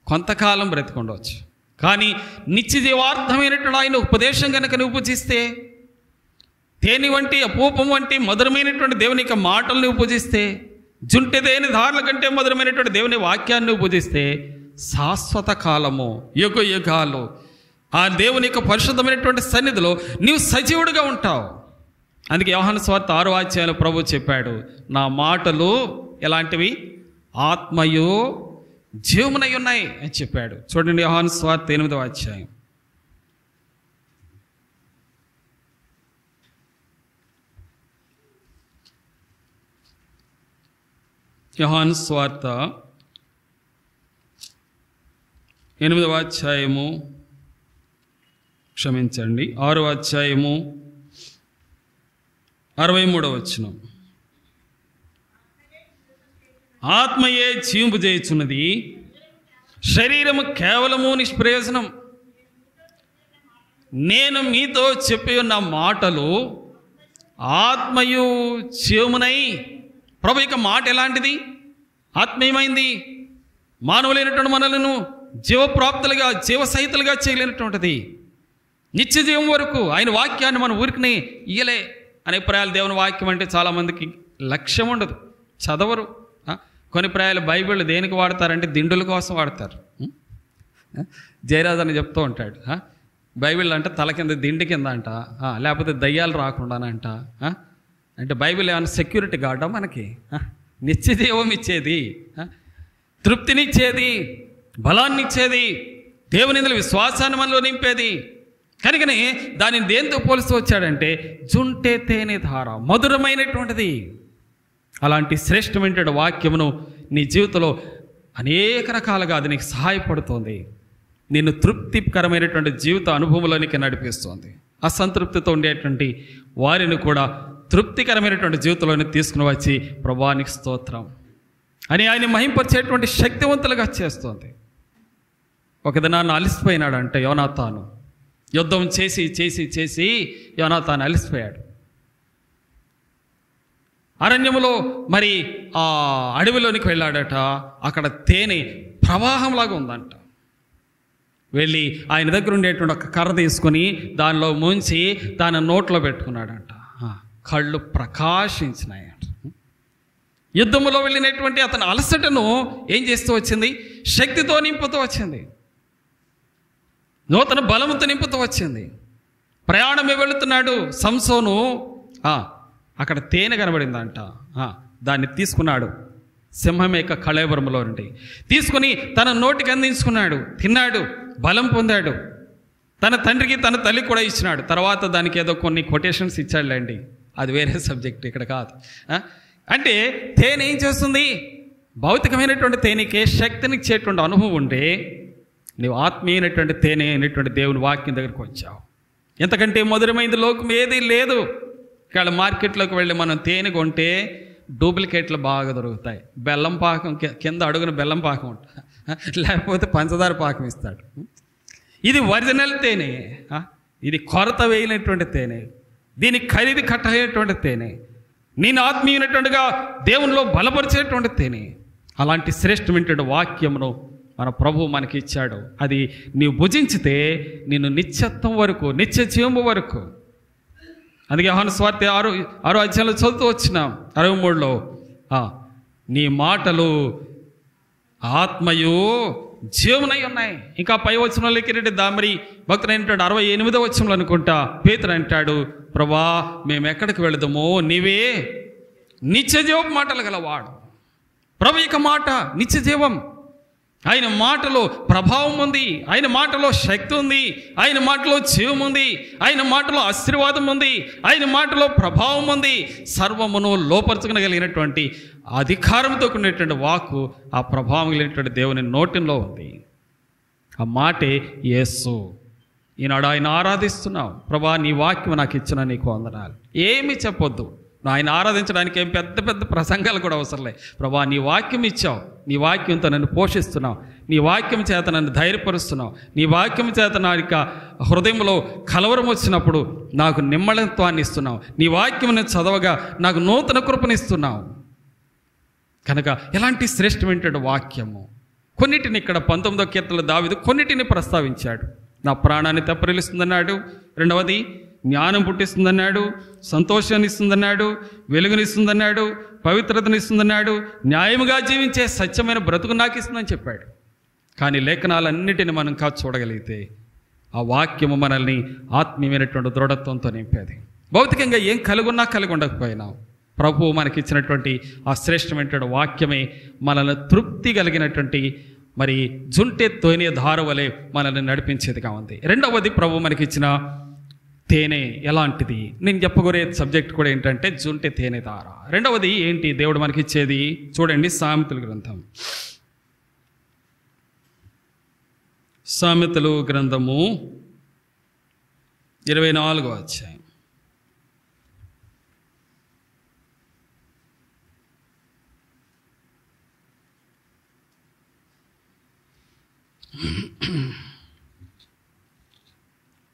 కొంతకాలం బ్రతికుండవచ్చు. కానీ నిత్య జీవార్థమైనటువంటి ఆయన ఉపదేశం కనుక నువ్వు పూజిస్తే, తేనె వంటి అపూపం వంటి మధురమైనటువంటి దేవుని యొక్క మాటలు నువ్వు పూజిస్తే, జుంటె దేని ధారల కంటే మధురమైనటువంటి దేవుని వాక్యాన్ని నువ్వు పూజిస్తే, శాశ్వత కాలము, యుగ యుగాలు ఆ దేవుని యొక్క పరిశుద్ధమైనటువంటి సన్నిధిలో నీవు సజీవుడిగా ఉంటావు. అందుకే యోహాను సువార్త 6వ అధ్యాయంలో ప్రభు చెప్పాడు, నా మాటలు ఎలాంటివి? ఆత్మయు జీవమునై ఉన్నాయి అని చెప్పాడు. చూడండి యోహాను సువార్త 8వ అధ్యాయం. యోహాను సువార్త 8వ అధ్యాయము, 6వ అధ్యాయము 63వ వచనం. ఆత్మయే జీవింపు చేయుచున్నది, శరీరము కేవలము నిష్ప్రయోజనం. నేను మీతో చెప్పి ఉన్న మాటలు ఆత్మయు జీవమునై. ప్రభు యొక్క మాట ఎలాంటిది? ఆత్మీయమైంది. మానవులైనటువంటి మనలను జీవప్రాప్తులుగా, జీవసహితులుగా చేయలేనటువంటిది. నిత్య జీవం వరకు ఆయన వాక్యాన్ని మనం ఊరికనే ఇయ్యలే అనే ప్రాయాలు. దేవుని వాక్యం అంటే చాలామందికి లక్ష్యం ఉండదు, చదవరు. కొన్ని ప్రాయాలు బైబిల్ దేనికి వాడతారంటే దిండుల కోసం వాడతారు. జయరాజ్ అని చెప్తూ ఉంటాడు, బైబిల్ అంటే తల కింద దిండి కింద అంట, లేకపోతే దయ్యాలు రాకుండానంట. అంటే బైబిల్ ఏమైనా సెక్యూరిటీ గార్డా మనకి? నిత్య జీవం ఇచ్చేది, తృప్తినిచ్చేది, బలాన్ని ఇచ్చేది, దేవుని విశ్వాసాన్ని మనలో నింపేది. కనుకనే దానిని దేంతో పోలుస్తూ వచ్చాడంటే జుంటే తేనె ధార, మధురమైనటువంటిది. అలాంటి శ్రేష్టమైన వాక్యమును నీ జీవితంలో అనేక రకాలుగా అది నీకు సహాయపడుతుంది. నిన్ను తృప్తికరమైనటువంటి జీవిత అనుభవంలోనికి నడిపిస్తుంది. అసంతృప్తితో ఉండేటువంటి వారిని కూడా తృప్తికరమైనటువంటి జీవితంలోకి తీసుకుని వచ్చి ప్రభువానికి స్తోత్రం అని ఆయన మహింపరిచేటువంటి శక్తివంతులుగా చేస్తుంది. ఒక దినాన్ని అలసిపోయినాడంటే యోనాతాను, యుద్ధం చేసి చేసి చేసి యోనాతాను అలసిపోయాడు. అరణ్యములో మరి ఆ అడవిలోనికి వెళ్ళాడట. అక్కడ తేనె ప్రవాహంలాగా ఉందంట. వెళ్ళి ఆయన దగ్గర ఉండేటువంటి ఒక కర్ర తీసుకొని దానిలో ముంచి దాని నోట్లో పెట్టుకున్నాడంట. కళ్ళు ప్రకాశించినాయంట. యుద్ధములో వెళ్ళినటువంటి అతని అలసటను ఏం చేస్తూ వచ్చింది? శక్తితో నింపుతూ వచ్చింది, నూతన బలముతో నింపుతూ వచ్చింది. ప్రయాణమే వెళుతున్నాడు సంసోను. అక్కడ తేనె కనబడిందంట. దాన్ని తీసుకున్నాడు, సింహం యొక్క కళేబరములో నుండి తీసుకుని తన నోటికి అందించుకున్నాడు, తిన్నాడు, బలం పొందాడు. తన తండ్రికి తన తల్లికి కూడా ఇచ్చినాడు. తర్వాత దానికి ఏదో కొన్ని కొటేషన్స్ ఇచ్చాడులేండి, అది వేరే సబ్జెక్ట్, ఇక్కడ కాదు. అంటే తేనె ఏం చేస్తుంది? భౌతికమైనటువంటి తేనెకే శక్తినిచ్చేటువంటి అనుభవం ఉంటే నీవు ఆత్మీయమైనటువంటి తేనె అయినటువంటి దేవుని వాక్యం దగ్గరికి వచ్చావు. ఎంతకంటే మధురమైనది లోకం ఏదీ లేదు. ఇక్కడ మార్కెట్లోకి వెళ్ళి మనం తేనె కొంటే డూప్లికేట్లు బాగా దొరుకుతాయి. బెల్లం పాకం కింద అడుగున బెల్లం పాకం ఉంటుంది, లేకపోతే పంచదార పాకం ఇస్తాడు. ఇది ఒరిజినల్ తేనె, ఇది కొరత వేయనటువంటి తేనె, దీనికి ఖరీదు కట్టేటువంటి తేనె, నేను ఆత్మీయమైనటువంటిగా దేవునిలో బలపరిచేటువంటి తేనె. అలాంటి శ్రేష్టమైనటువంటి వాక్యమును మన ప్రభువు మనకి ఇచ్చాడు. అది నీవు భుజించితే నిన్ను నిత్యత్వం వరకు, నిత్య జీవము వరకు. అందుకే యోహాను సువార్త 6వ అధ్యాయంలో చదువుతూ వచ్చినాం 63లో, నీ మాటలు ఆత్మయు జీవమునై ఉన్నాయి. ఇంకా పై వచనంలోకి దామరి భక్తుడైనటువంటి 68వ వచనంలో అనుకుంటా పేతురు అంటాడు, ప్రభా మేము ఎక్కడికి వెళదామో నీవే నిత్య జీవం మాటలు గలవాడు. ప్రభు యొక్క మాట నిత్య జీవం. ఆయన మాటలో ప్రభావం ఉంది, ఆయన మాటలో శక్తి ఉంది, ఆయన మాటలో జీవం ఉంది, ఆయన మాటలో ఆశీర్వాదం ఉంది, ఆయన మాటలో ప్రభావం ఉంది. సర్వమును లోపరచగలిగినటువంటి అధికారంతో కూడినటువంటి వాక్కు, ఆ ప్రభావం కలిగినటువంటి దేవుని నోటిలో ఉంది. ఆ మాటే యేసు. ఈనాడు ఆయన ఆరాధిస్తున్నావు. ప్రభా నీ వాక్యం నాకు ఇచ్చిన నీకు వందనాలు. ఏమీ చెప్పొద్దు, ఆయన ఆరాధించడానికి ఏం పెద్ద పెద్ద ప్రసంగాలు కూడా అవసరం లేదు. ప్రభా నీ వాక్యం ఇచ్చావు, నీ వాక్యంతో నన్ను పోషిస్తున్నావు, నీ వాక్యం చేత నన్ను ధైర్యపరుస్తున్నావు, నీ వాక్యం చేత నా యొక్క హృదయంలో కలవరం వచ్చినప్పుడు నాకు నిమ్మళత్వాన్ని ఇస్తున్నావు, నీ వాక్యం చదవగా నాకు నూతన కృపనిస్తున్నావు. కనుక ఎలాంటి శ్రేష్టమైనటువంటి వాక్యము. కొన్నిటిని ఇక్కడ 19వ కీర్తనలో దావీదు కొన్నిటిని ప్రస్తావించాడు. నా ప్రాణాన్ని తెప్పరిల్లుస్తుందన్నాడు, రెండవది జ్ఞానం పుట్టిస్తుందన్నాడు, సంతోషాన్ని ఇస్తుందన్నాడు, వెలుగునిస్తుందన్నాడు, పవిత్రతనిస్తుందన్నాడు, న్యాయముగా జీవించే సత్యమైన బ్రతుకు నాకు ఇస్తుందని చెప్పాడు. కానీ లేఖనాలన్నిటిని మనం కాదు చూడగలిగితే ఆ వాక్యము మనల్ని ఆత్మీయమైనటువంటి దృఢత్వంతో నింపేది. భౌతికంగా ఏం కలిగి ఉండకపోయినా ప్రభువు మనకిచ్చినటువంటి ఆ శ్రేష్టమైనటువంటి వాక్యమే మనల్ని తృప్తి కలిగినటువంటి మరి జుంటె తోనే ధార వలె మనల్ని నడిపించేదిగా ఉంది. రెండవది ప్రభు మనకిచ్చిన తేనె ఎలాంటిది. నేను చెప్పగోరే సబ్జెక్ట్ కూడా ఏంటంటే జుంటె తేనె ధార. రెండవది ఏంటి దేవుడు మనకిచ్చేది చూడండి. సామెతల గ్రంథం, సామెతలు గ్రంథము 24వ అధ్యాయం.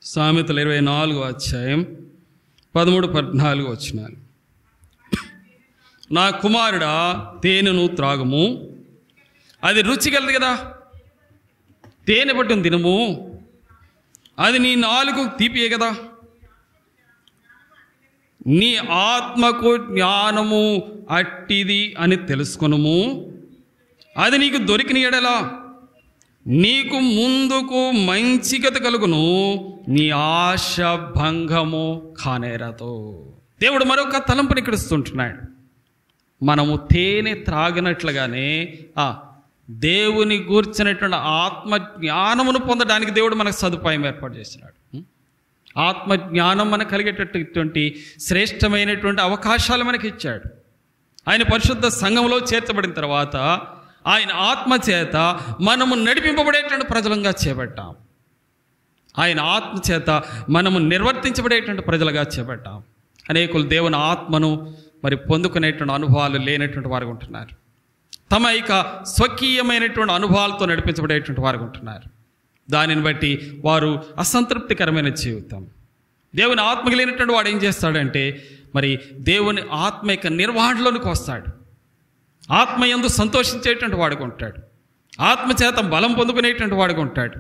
సామెతలు 24వ అధ్యాయం 13-14 వచనాలు. నా కుమారుడా తేనెను త్రాగము, అది రుచిగలదు కదా, తేనె పట్టును తినము, అది నీ నాలుగు తీపియే కదా. నీ ఆత్మకు జ్ఞానము అట్టిది అని తెలుసుకొనుము, అది నీకు దొరికిన ఎడలా నీకు ముందుకు మంచి గతి కలుగును, నీ ఆశ భంగము కానేరదు. దేవుడు మరొక తలంపుని ఇక్కడ ఇస్తుంటున్నాడు. మనము తేనె త్రాగినట్లుగానే దేవుని గూర్చినటువంటి ఆత్మ జ్ఞానమును పొందడానికి దేవుడు మనకు సదుపాయం ఏర్పాటు చేస్తున్నాడు. ఆత్మ జ్ఞానం మనకు కలిగేటటువంటి శ్రేష్టమైనటువంటి అవకాశాలు మనకి ఇచ్చాడు. ఆయన పరిశుద్ధ సంఘంలో చేర్చబడిన తర్వాత ఆయన ఆత్మ చేత మనము నడిపింపబడేటువంటి ప్రజలంగా చేపట్టాం. ఆయన ఆత్మ చేత మనము నిర్వర్తించబడేటువంటి ప్రజలుగా చేపట్టాం. అనేకులు దేవుని ఆత్మను మరి పొందుకునేటువంటి అనుభవాలు లేనటువంటి వారు ఉంటున్నారు. తమ యొక్క స్వకీయమైనటువంటి అనుభవాలతో నడిపించబడేటువంటి వారు ఉంటున్నారు. దానిని బట్టి వారు అసంతృప్తికరమైన జీవితం. దేవుని ఆత్మ కలిగినటువంటి వాడు ఏం చేస్తాడంటే మరి దేవుని ఆత్మ యొక్క నిర్వహణలోనికి వస్తాడు. ఆత్మయందు సంతోషించేటువంటి వాడుగా ఉంటాడు. ఆత్మచేత బలం పొందుకునేటువంటి వాడుగా ఉంటాడు.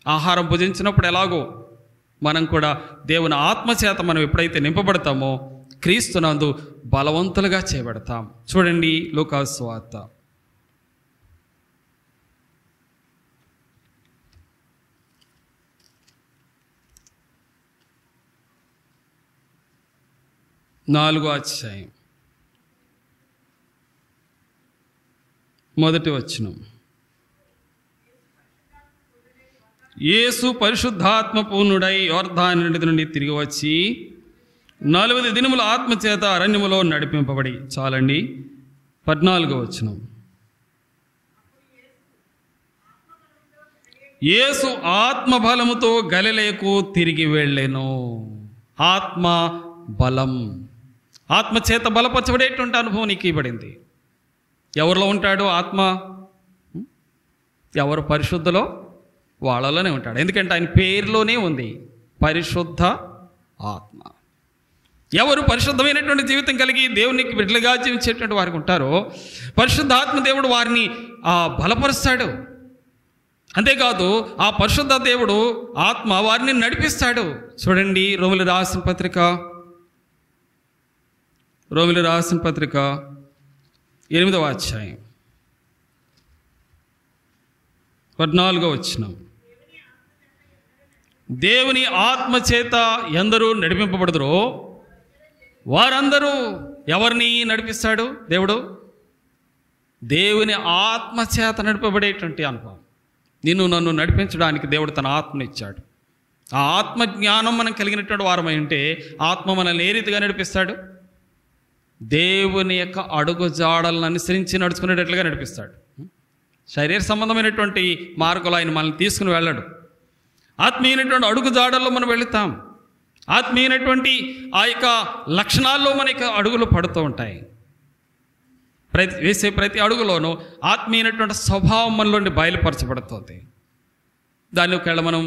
ఆహారం భుజించినప్పుడు ఎలాగో మనం కూడా దేవుని ఆత్మచేత మనం ఎప్పుడైతే నింపబడతామో క్రీస్తునందు బలవంతులుగా చేయబడతాం. చూడండి లూకా సువార్త 4వ అధ్యాయం 1వ వచనం. యేసు పరిశుద్ధాత్మ పూర్ణుడై యోర్దాను నది నుండి తిరిగి వచ్చి 40 దినముల ఆత్మచేత అరణ్యములో నడిపింపబడి. చాలండి. 14వ వచనం. యేసు ఆత్మ బలముతో గలిలయకు తిరిగి వెళ్ళెను. ఆత్మ బలం, ఆత్మ చేత బలపరచబడేటువంటి అనుభవం నీకు ఇవ్వబడింది. ఎవరిలో ఉంటాడు ఆత్మ? ఎవరు పరిశుద్ధలో వాళ్ళలోనే ఉంటాడు. ఎందుకంటే ఆయన పేరులోనే ఉంది పరిశుద్ధ ఆత్మ. ఎవరు పరిశుద్ధమైనటువంటి జీవితం కలిగి దేవునికి బిడ్డలుగా జీవించేటువంటి వారికి ఉంటారో పరిశుద్ధాత్మ దేవుడు వారిని బలపరుస్తాడు. అంతేకాదు ఆ పరిశుద్ధ దేవుడు ఆత్మ వారిని నడిపిస్తాడు. చూడండి, రోమిలి రాసిన పత్రిక 8వ అధ్యాయం 14వ వచనం. దేవుని ఆత్మ చేత ఎందరూ నడిపింపబడుదురో వారందరూ ఎవరిని నడిపిస్తాడు? దేవుడు దేవుని ఆత్మ చేత నడిపబడేటువంటి అనుభవం. నిన్ను నన్ను నడిపించడానికి దేవుడు తన ఆత్మను ఇచ్చాడు. ఆ ఆత్మ జ్ఞానం మనం కలిగినటువంటి వారమై ఉంటే ఆత్మ మనల్ని ఏ రీతిగా నడిపిస్తాడు? దేవుని యొక్క అడుగు జాడలను అనుసరించి నడుచుకునేటట్లుగా నడిపిస్తాడు. శరీర సంబంధమైనటువంటి మార్గంలో ఆయన మనల్ని తీసుకుని వెళ్ళడు. ఆత్మీయమైనటువంటి అడుగు జాడల్లో మనం వెళుతాం. ఆత్మీయమైనటువంటి ఆ యొక్క లక్షణాల్లో మన యొక్క అడుగులు పడుతూ ఉంటాయి. వేసే ప్రతి అడుగులోనూ ఆత్మీయమైనటువంటి స్వభావం మనలోండి బయలుపరచబడుతుంది. దాన్ని ఒకవేళ మనం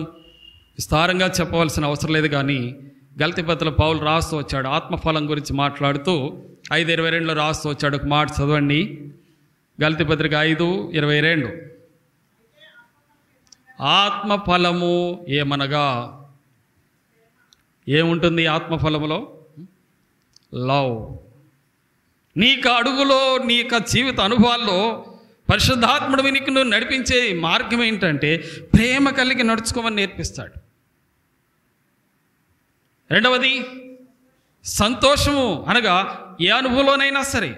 విస్తారంగా చెప్పవలసిన అవసరం లేదు. కానీ గలతీ పత్రికలో పౌలు రాస్తూ వచ్చాడు, ఆత్మఫలం గురించి మాట్లాడుతూ 5:22 రాస్తూ వచ్చాడు. ఒక మాట చదవండి, గలతీ పత్రిక 5:22. ఆత్మఫలము ఏమనగా, ఏముంటుంది ఆత్మఫలములో? లవ్. నీ యొక్క అడుగులో, నీ యొక్క జీవిత అనుభవాల్లో పరిశుద్ధాత్ముడు నీకు నువ్వు నడిపించే మార్గం ఏంటంటే ప్రేమ కలిగి నడుచుకోమని నేర్పిస్తాడు. రెండవది సంతోషము, అనగా ఏ అనుభవంలోనైనా సరే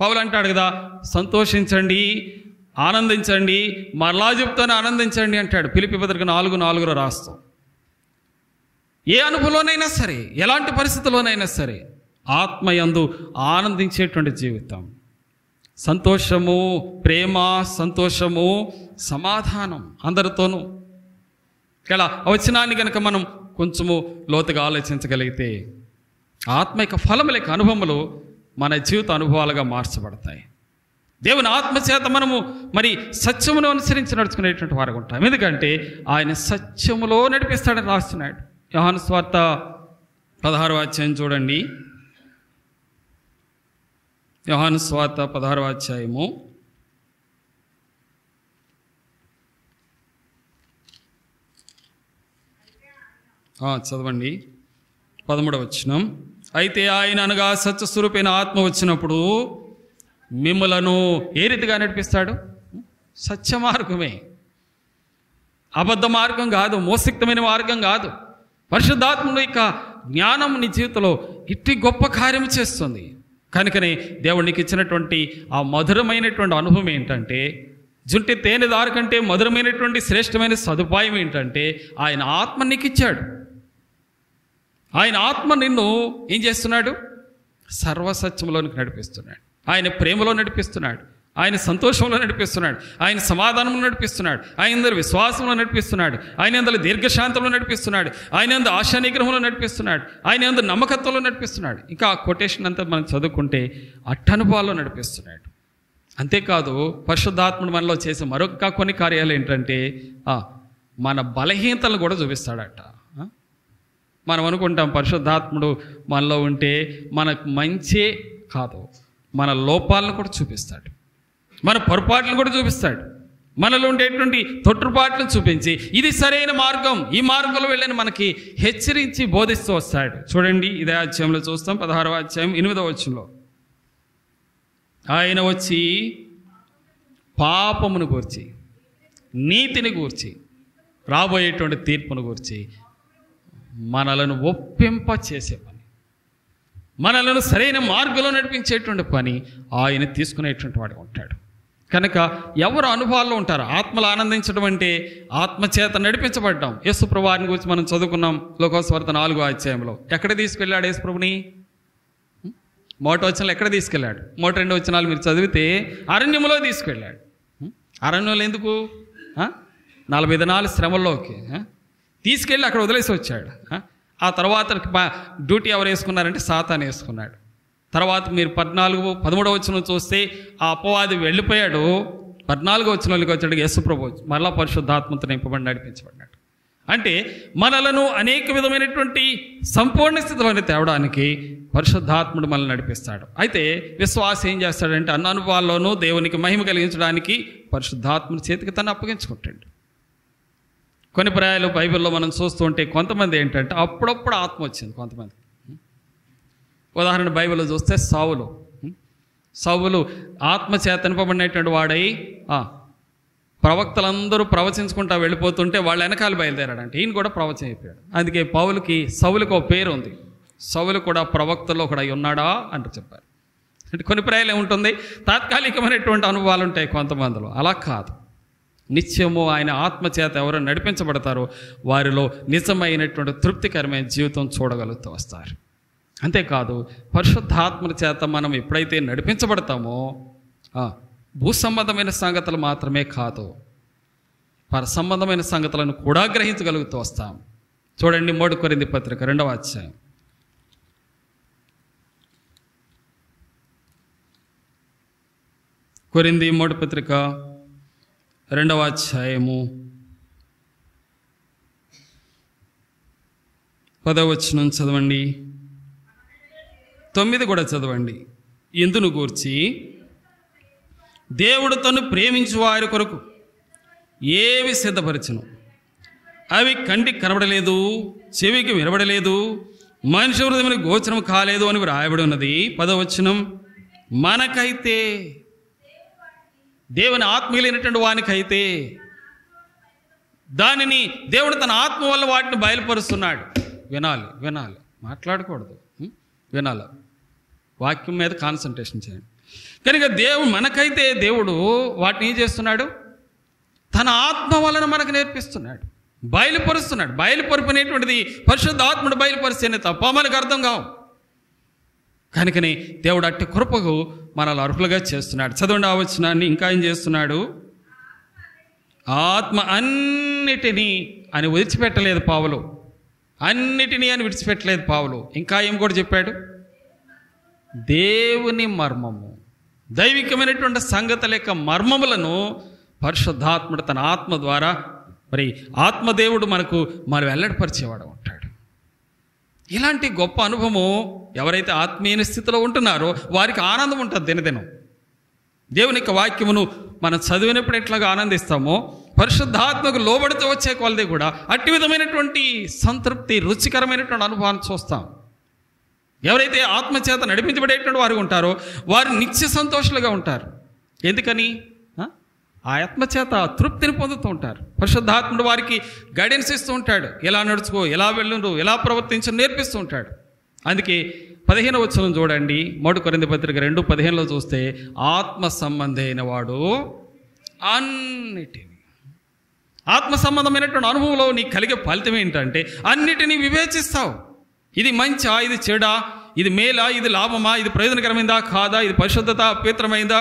పౌలు అంటాడు కదా, సంతోషించండి, ఆనందించండి, మరలా చెప్తాను ఆనందించండి అంటాడు. ఫిలిప్పీ పత్రిక 4:4 రాస్తాం. ఏ అనుభవంలోనైనా సరే, ఎలాంటి పరిస్థితుల్లోనైనా సరే ఆత్మయందు ఆనందించేటువంటి జీవితం, సంతోషము, ప్రేమ, సంతోషము, సమాధానం అందరితోనూ. ఇలా వచనాన్ని కనుక మనం కొంచెము లోతుగా ఆలోచించగలిగితే ఆత్మ యొక్క ఫలముల యొక్క అనుభవములు మన జీవిత అనుభవాలుగా మార్చబడతాయి. దేవుని ఆత్మచేత మనము మరి సత్యమును అనుసరించి నడుచుకునేటువంటి వారు ఉంటాం. ఎందుకంటే ఆయన సత్యములో నడిపిస్తాడని రాస్తున్నాడు. యోహాను సువార్త 16వ అధ్యాయం చూడండి. యోహాను సువార్త 16వ అధ్యాయము 13వ వచనం. అయితే ఆయన అనగా సత్యస్వరూపైన ఆత్మ వచ్చినప్పుడు మిమ్మలను ఏ రీతిగా నడిపిస్తాడు? సత్య మార్గమే, అబద్ధ మార్గం కాదు, మోసక్తమైన మార్గం కాదు. పరిశుద్ధాత్మ యొక్క జ్ఞానం నీ జీవితంలో ఇట్టి గొప్ప కార్యం చేస్తుంది. కనుకనే దేవుడు నీకు ఇచ్చినటువంటి ఆ మధురమైనటువంటి అనుభవం ఏంటంటే, జుంటి తేనె దారి కంటే మధురమైనటువంటి శ్రేష్టమైన సదుపాయం ఏంటంటే ఆయన ఆత్మ నీకు ఇచ్చాడు. ఆయన ఆత్మ నిన్ను ఏం చేస్తున్నాడు? సర్వసత్యంలోనికి నడిపిస్తున్నాడు. ఆయన ప్రేమలో నడిపిస్తున్నాడు, ఆయన సంతోషంలో నడిపిస్తున్నాడు, ఆయన సమాధానంలో నడిపిస్తున్నాడు, ఆయన అందరి విశ్వాసంలో నడిపిస్తున్నాడు, ఆయన అందరి దీర్ఘశాంతంలో నడిపిస్తున్నాడు, ఆయన అందరి ఆశా నిగ్రహంలో నడిపిస్తున్నాడు, ఆయన అందరి నమ్మకత్వంలో నడిపిస్తున్నాడు. ఇంకా ఆ కొటేషన్ అంతా మనం చదువుకుంటే అట్టనుభవాల్లో నడిపిస్తున్నాడు. అంతేకాదు పరిశుద్ధాత్ముడు మనలో చేసే మరొక కొన్ని కార్యాలు ఏంటంటే మన బలహీనతలను కూడా చూపిస్తాడట. మనం అనుకుంటాం పరిశుద్ధాత్ముడు మనలో ఉంటే మనకు మంచే కాదు, మన లోపాలను కూడా చూపిస్తాడు, మన పొరపాట్లను కూడా చూపిస్తాడు, మనలో ఉండేటువంటి తొట్టుపాట్లను చూపించి ఇది సరైన మార్గం, ఈ మార్గంలో వెళ్ళని మనకి హెచ్చరించి బోధిస్తూ వస్తాడు. చూడండి, ఇదే అధ్యాయంలో చూస్తాం. 16వ అధ్యాయం 8వ వచనంలో ఆయన వచ్చి పాపమును గూర్చి, నీతిని గూర్చి, రాబోయేటువంటి తీర్పును గూర్చి మనలను ఒప్పింప చేసే పని, మనలను సరైన మార్గంలో నడిపించేటువంటి పని ఆయన తీసుకునేటువంటి వాడు ఉంటాడు. కనుక ఎవరు అనుభవాల్లో ఉంటారు? ఆత్మలు ఆనందించడం అంటే ఆత్మచేత నడిపించబడ్డాం. యేసుప్రభు వారిని గురించి మనం చదువుకున్నాం లోకాసువార్త 4వ అధ్యాయంలో. ఎక్కడ తీసుకెళ్ళాడు యేసుప్రభుని? మొదటి వచనంలో ఎక్కడ తీసుకెళ్ళాడు? మొదటి 2 వచనాలు మీరు చదివితే అరణ్యములో తీసుకెళ్ళాడు. అరణ్యంలో ఎందుకు? 40 దినాలు శ్రమల్లోకి తీసుకెళ్ళి అక్కడ వదిలేసి వచ్చాడు. ఆ తర్వాత డ్యూటీ ఎవరు వేసుకున్నారంటే సాతాను వేసుకున్నాడు. తర్వాత మీరు 13వ వచనం చూస్తే ఆ అపవాది వెళ్ళిపోయాడు. 14వ వచనంలోకి వచ్చాడు యేసుప్రభు, మరలా పరిశుద్ధాత్మతో నింపబడి నడిపించబడినాడు. అంటే మనలను అనేక విధమైనటువంటి సంపూర్ణ స్థితిలోనే తేవడానికి పరిశుద్ధాత్ముడు మనల్ని నడిపిస్తాడు. అయితే విశ్వాసం ఏం చేస్తాడంటే అన్ని అనుభవాల్లోనూ దేవునికి మహిమ కలిగించడానికి పరిశుద్ధాత్ముడి చేతికి తను అప్పగించుకుంటాడు. కొన్ని పర్యాయాలు బైబిల్లో మనం చూస్తూ ఉంటే కొంతమంది ఏంటంటే అప్పుడప్పుడు ఆత్మ వచ్చింది కొంతమంది. ఉదాహరణ బైబిల్లో చూస్తే సౌలు ఆత్మ చేత నింపబడినటువంటి వాడై ప్రవక్తలందరూ ప్రవచించుకుంటా వెళ్ళిపోతుంటే వాళ్ళ వెనకాల బయలుదేరాడంటే ఈయన కూడా ప్రవచన అయిపోయాడు. అందుకే సౌలుకి ఒక పేరు ఉంది, సౌలు కూడా ప్రవక్తలో ఒకడు అయి ఉన్నాడా అంటూ చెప్పారు. అంటే కొన్ని పర్యాయాలు ఏముంటుంది, తాత్కాలికమైనటువంటి అనుభవాలు ఉంటాయి కొంతమందిలో. అలా కాదు, నిత్యము ఆయన ఆత్మచేత ఎవరు నడిపించబడతారో వారిలో నిజమైనటువంటి తృప్తికరమైన జీవితం చూడగలుగుతూ వస్తారు. అంతేకాదు పరిశుద్ధాత్మ చేత మనం ఎప్పుడైతే నడిపించబడతామో భూ సంబంధమైన సంగతులు మాత్రమే కాదు, పర సంబంధమైన సంగతులను కూడా గ్రహించగలుగుతూ వస్తాం. చూడండి 3 కొరింథీ పత్రిక 2వ అధ్యాయం. కొరింథీ 3 పత్రిక 2వ అధ్యాయము 10వ వచనం చదవండి, 9 కూడా చదవండి. ఇందును గూర్చి దేవుడు తను ప్రేమించు వారి కొరకు ఏవి సిద్ధపరచును అవి కంటికి కనబడలేదు, చెవికి వినబడలేదు, మనిషి హృదయమునికి గోచరం కాలేదు అని వ్రాయబడి ఉన్నది. 10వ వచనం, మనకైతే దేవుని ఆత్మీయులైనటువంటి వానికైతే దానిని దేవుడు తన ఆత్మ వల్ల వాటిని బయలుపరుస్తున్నాడు. వినాలి, మాట్లాడకూడదు, వినాలి, వాక్యం మీద కాన్సన్ట్రేషన్ చేయండి. కనుక మనకైతే దేవుడు వాటిని ఏం చేస్తున్నాడు, తన ఆత్మ వలన మనకు నేర్పిస్తున్నాడు, బయలుపరుస్తున్నాడు. బయలుపరుపునేటువంటిది పరిశుద్ధాత్ముడు బయలుపరిస్తేనే తప్ప మనకు అర్థం కావు. కనుకనే దేవుడు అట్టి కృపకు మనల్ని అర్హులుగా చేస్తున్నాడు. చదవండి ఆ వచనాన్ని. ఇంకా ఏం చేస్తున్నాడు, ఆత్మ అన్నిటినీ అని విడిచిపెట్టలేదు పావులు, అన్నిటినీ అని విడిచిపెట్టలేదు పావులు. ఇంకా ఏం కూడా చెప్పాడు, దేవుని మర్మము, దైవికమైనటువంటి సంగతుల యొక్క మర్మములను పరిశుద్ధాత్ముడు తన ఆత్మ ద్వారా ఆత్మదేవుడు మనం వెల్లడిపరిచేవాడు ఉంటాడు. ఇలాంటి గొప్ప అనుభవము ఎవరైతే ఆత్మీయ స్థితిలో ఉంటున్నారో వారికి ఆనందం ఉంటుంది. దినదినం దేవుని యొక్క వాక్యమును మనం చదివినప్పుడు ఎట్లాగా ఆనందిస్తామో పరిశుద్ధాత్మకు లోబడుతూ వచ్చే కొలది కూడా అట్టి విధమైనటువంటి సంతృప్తి, రుచికరమైనటువంటి అనుభవాన్ని చూస్తాం. ఎవరైతే ఆత్మచేత నడిపించబడేటువంటి వారు ఉంటారో వారు నిత్య సంతోషులుగా ఉంటారు. ఎందుకని? ఆ ఆత్మచేత తృప్తిని పొందుతూ ఉంటారు. పరిశుద్ధాత్ముడు వారికి గైడెన్స్ ఇస్తూ ఉంటాడు, ఎలా నడుచుకో, ఎలా వెళ్ళును, ఎలా ప్రవర్తించు నేర్పిస్తూ ఉంటాడు. అందుకే 15వ వచనం చూడండి, 3 కొరింథీ పత్రిక 2:15లో చూస్తే ఆత్మ సంబంధి అయిన వాడు అన్నిటినీ, ఆత్మ సంబంధమైనటువంటి అనుభవంలో నీకు కలిగే ఫలితం ఏంటంటే అన్నిటినీ వివేచిస్తావు. ఇది మంచా, ఇది చెడా, ఇది మేలా, ఇది లాభమా, ఇది ప్రయోజనకరమైందా కాదా, ఇది పరిశుద్ధత అపవిత్రమైందా,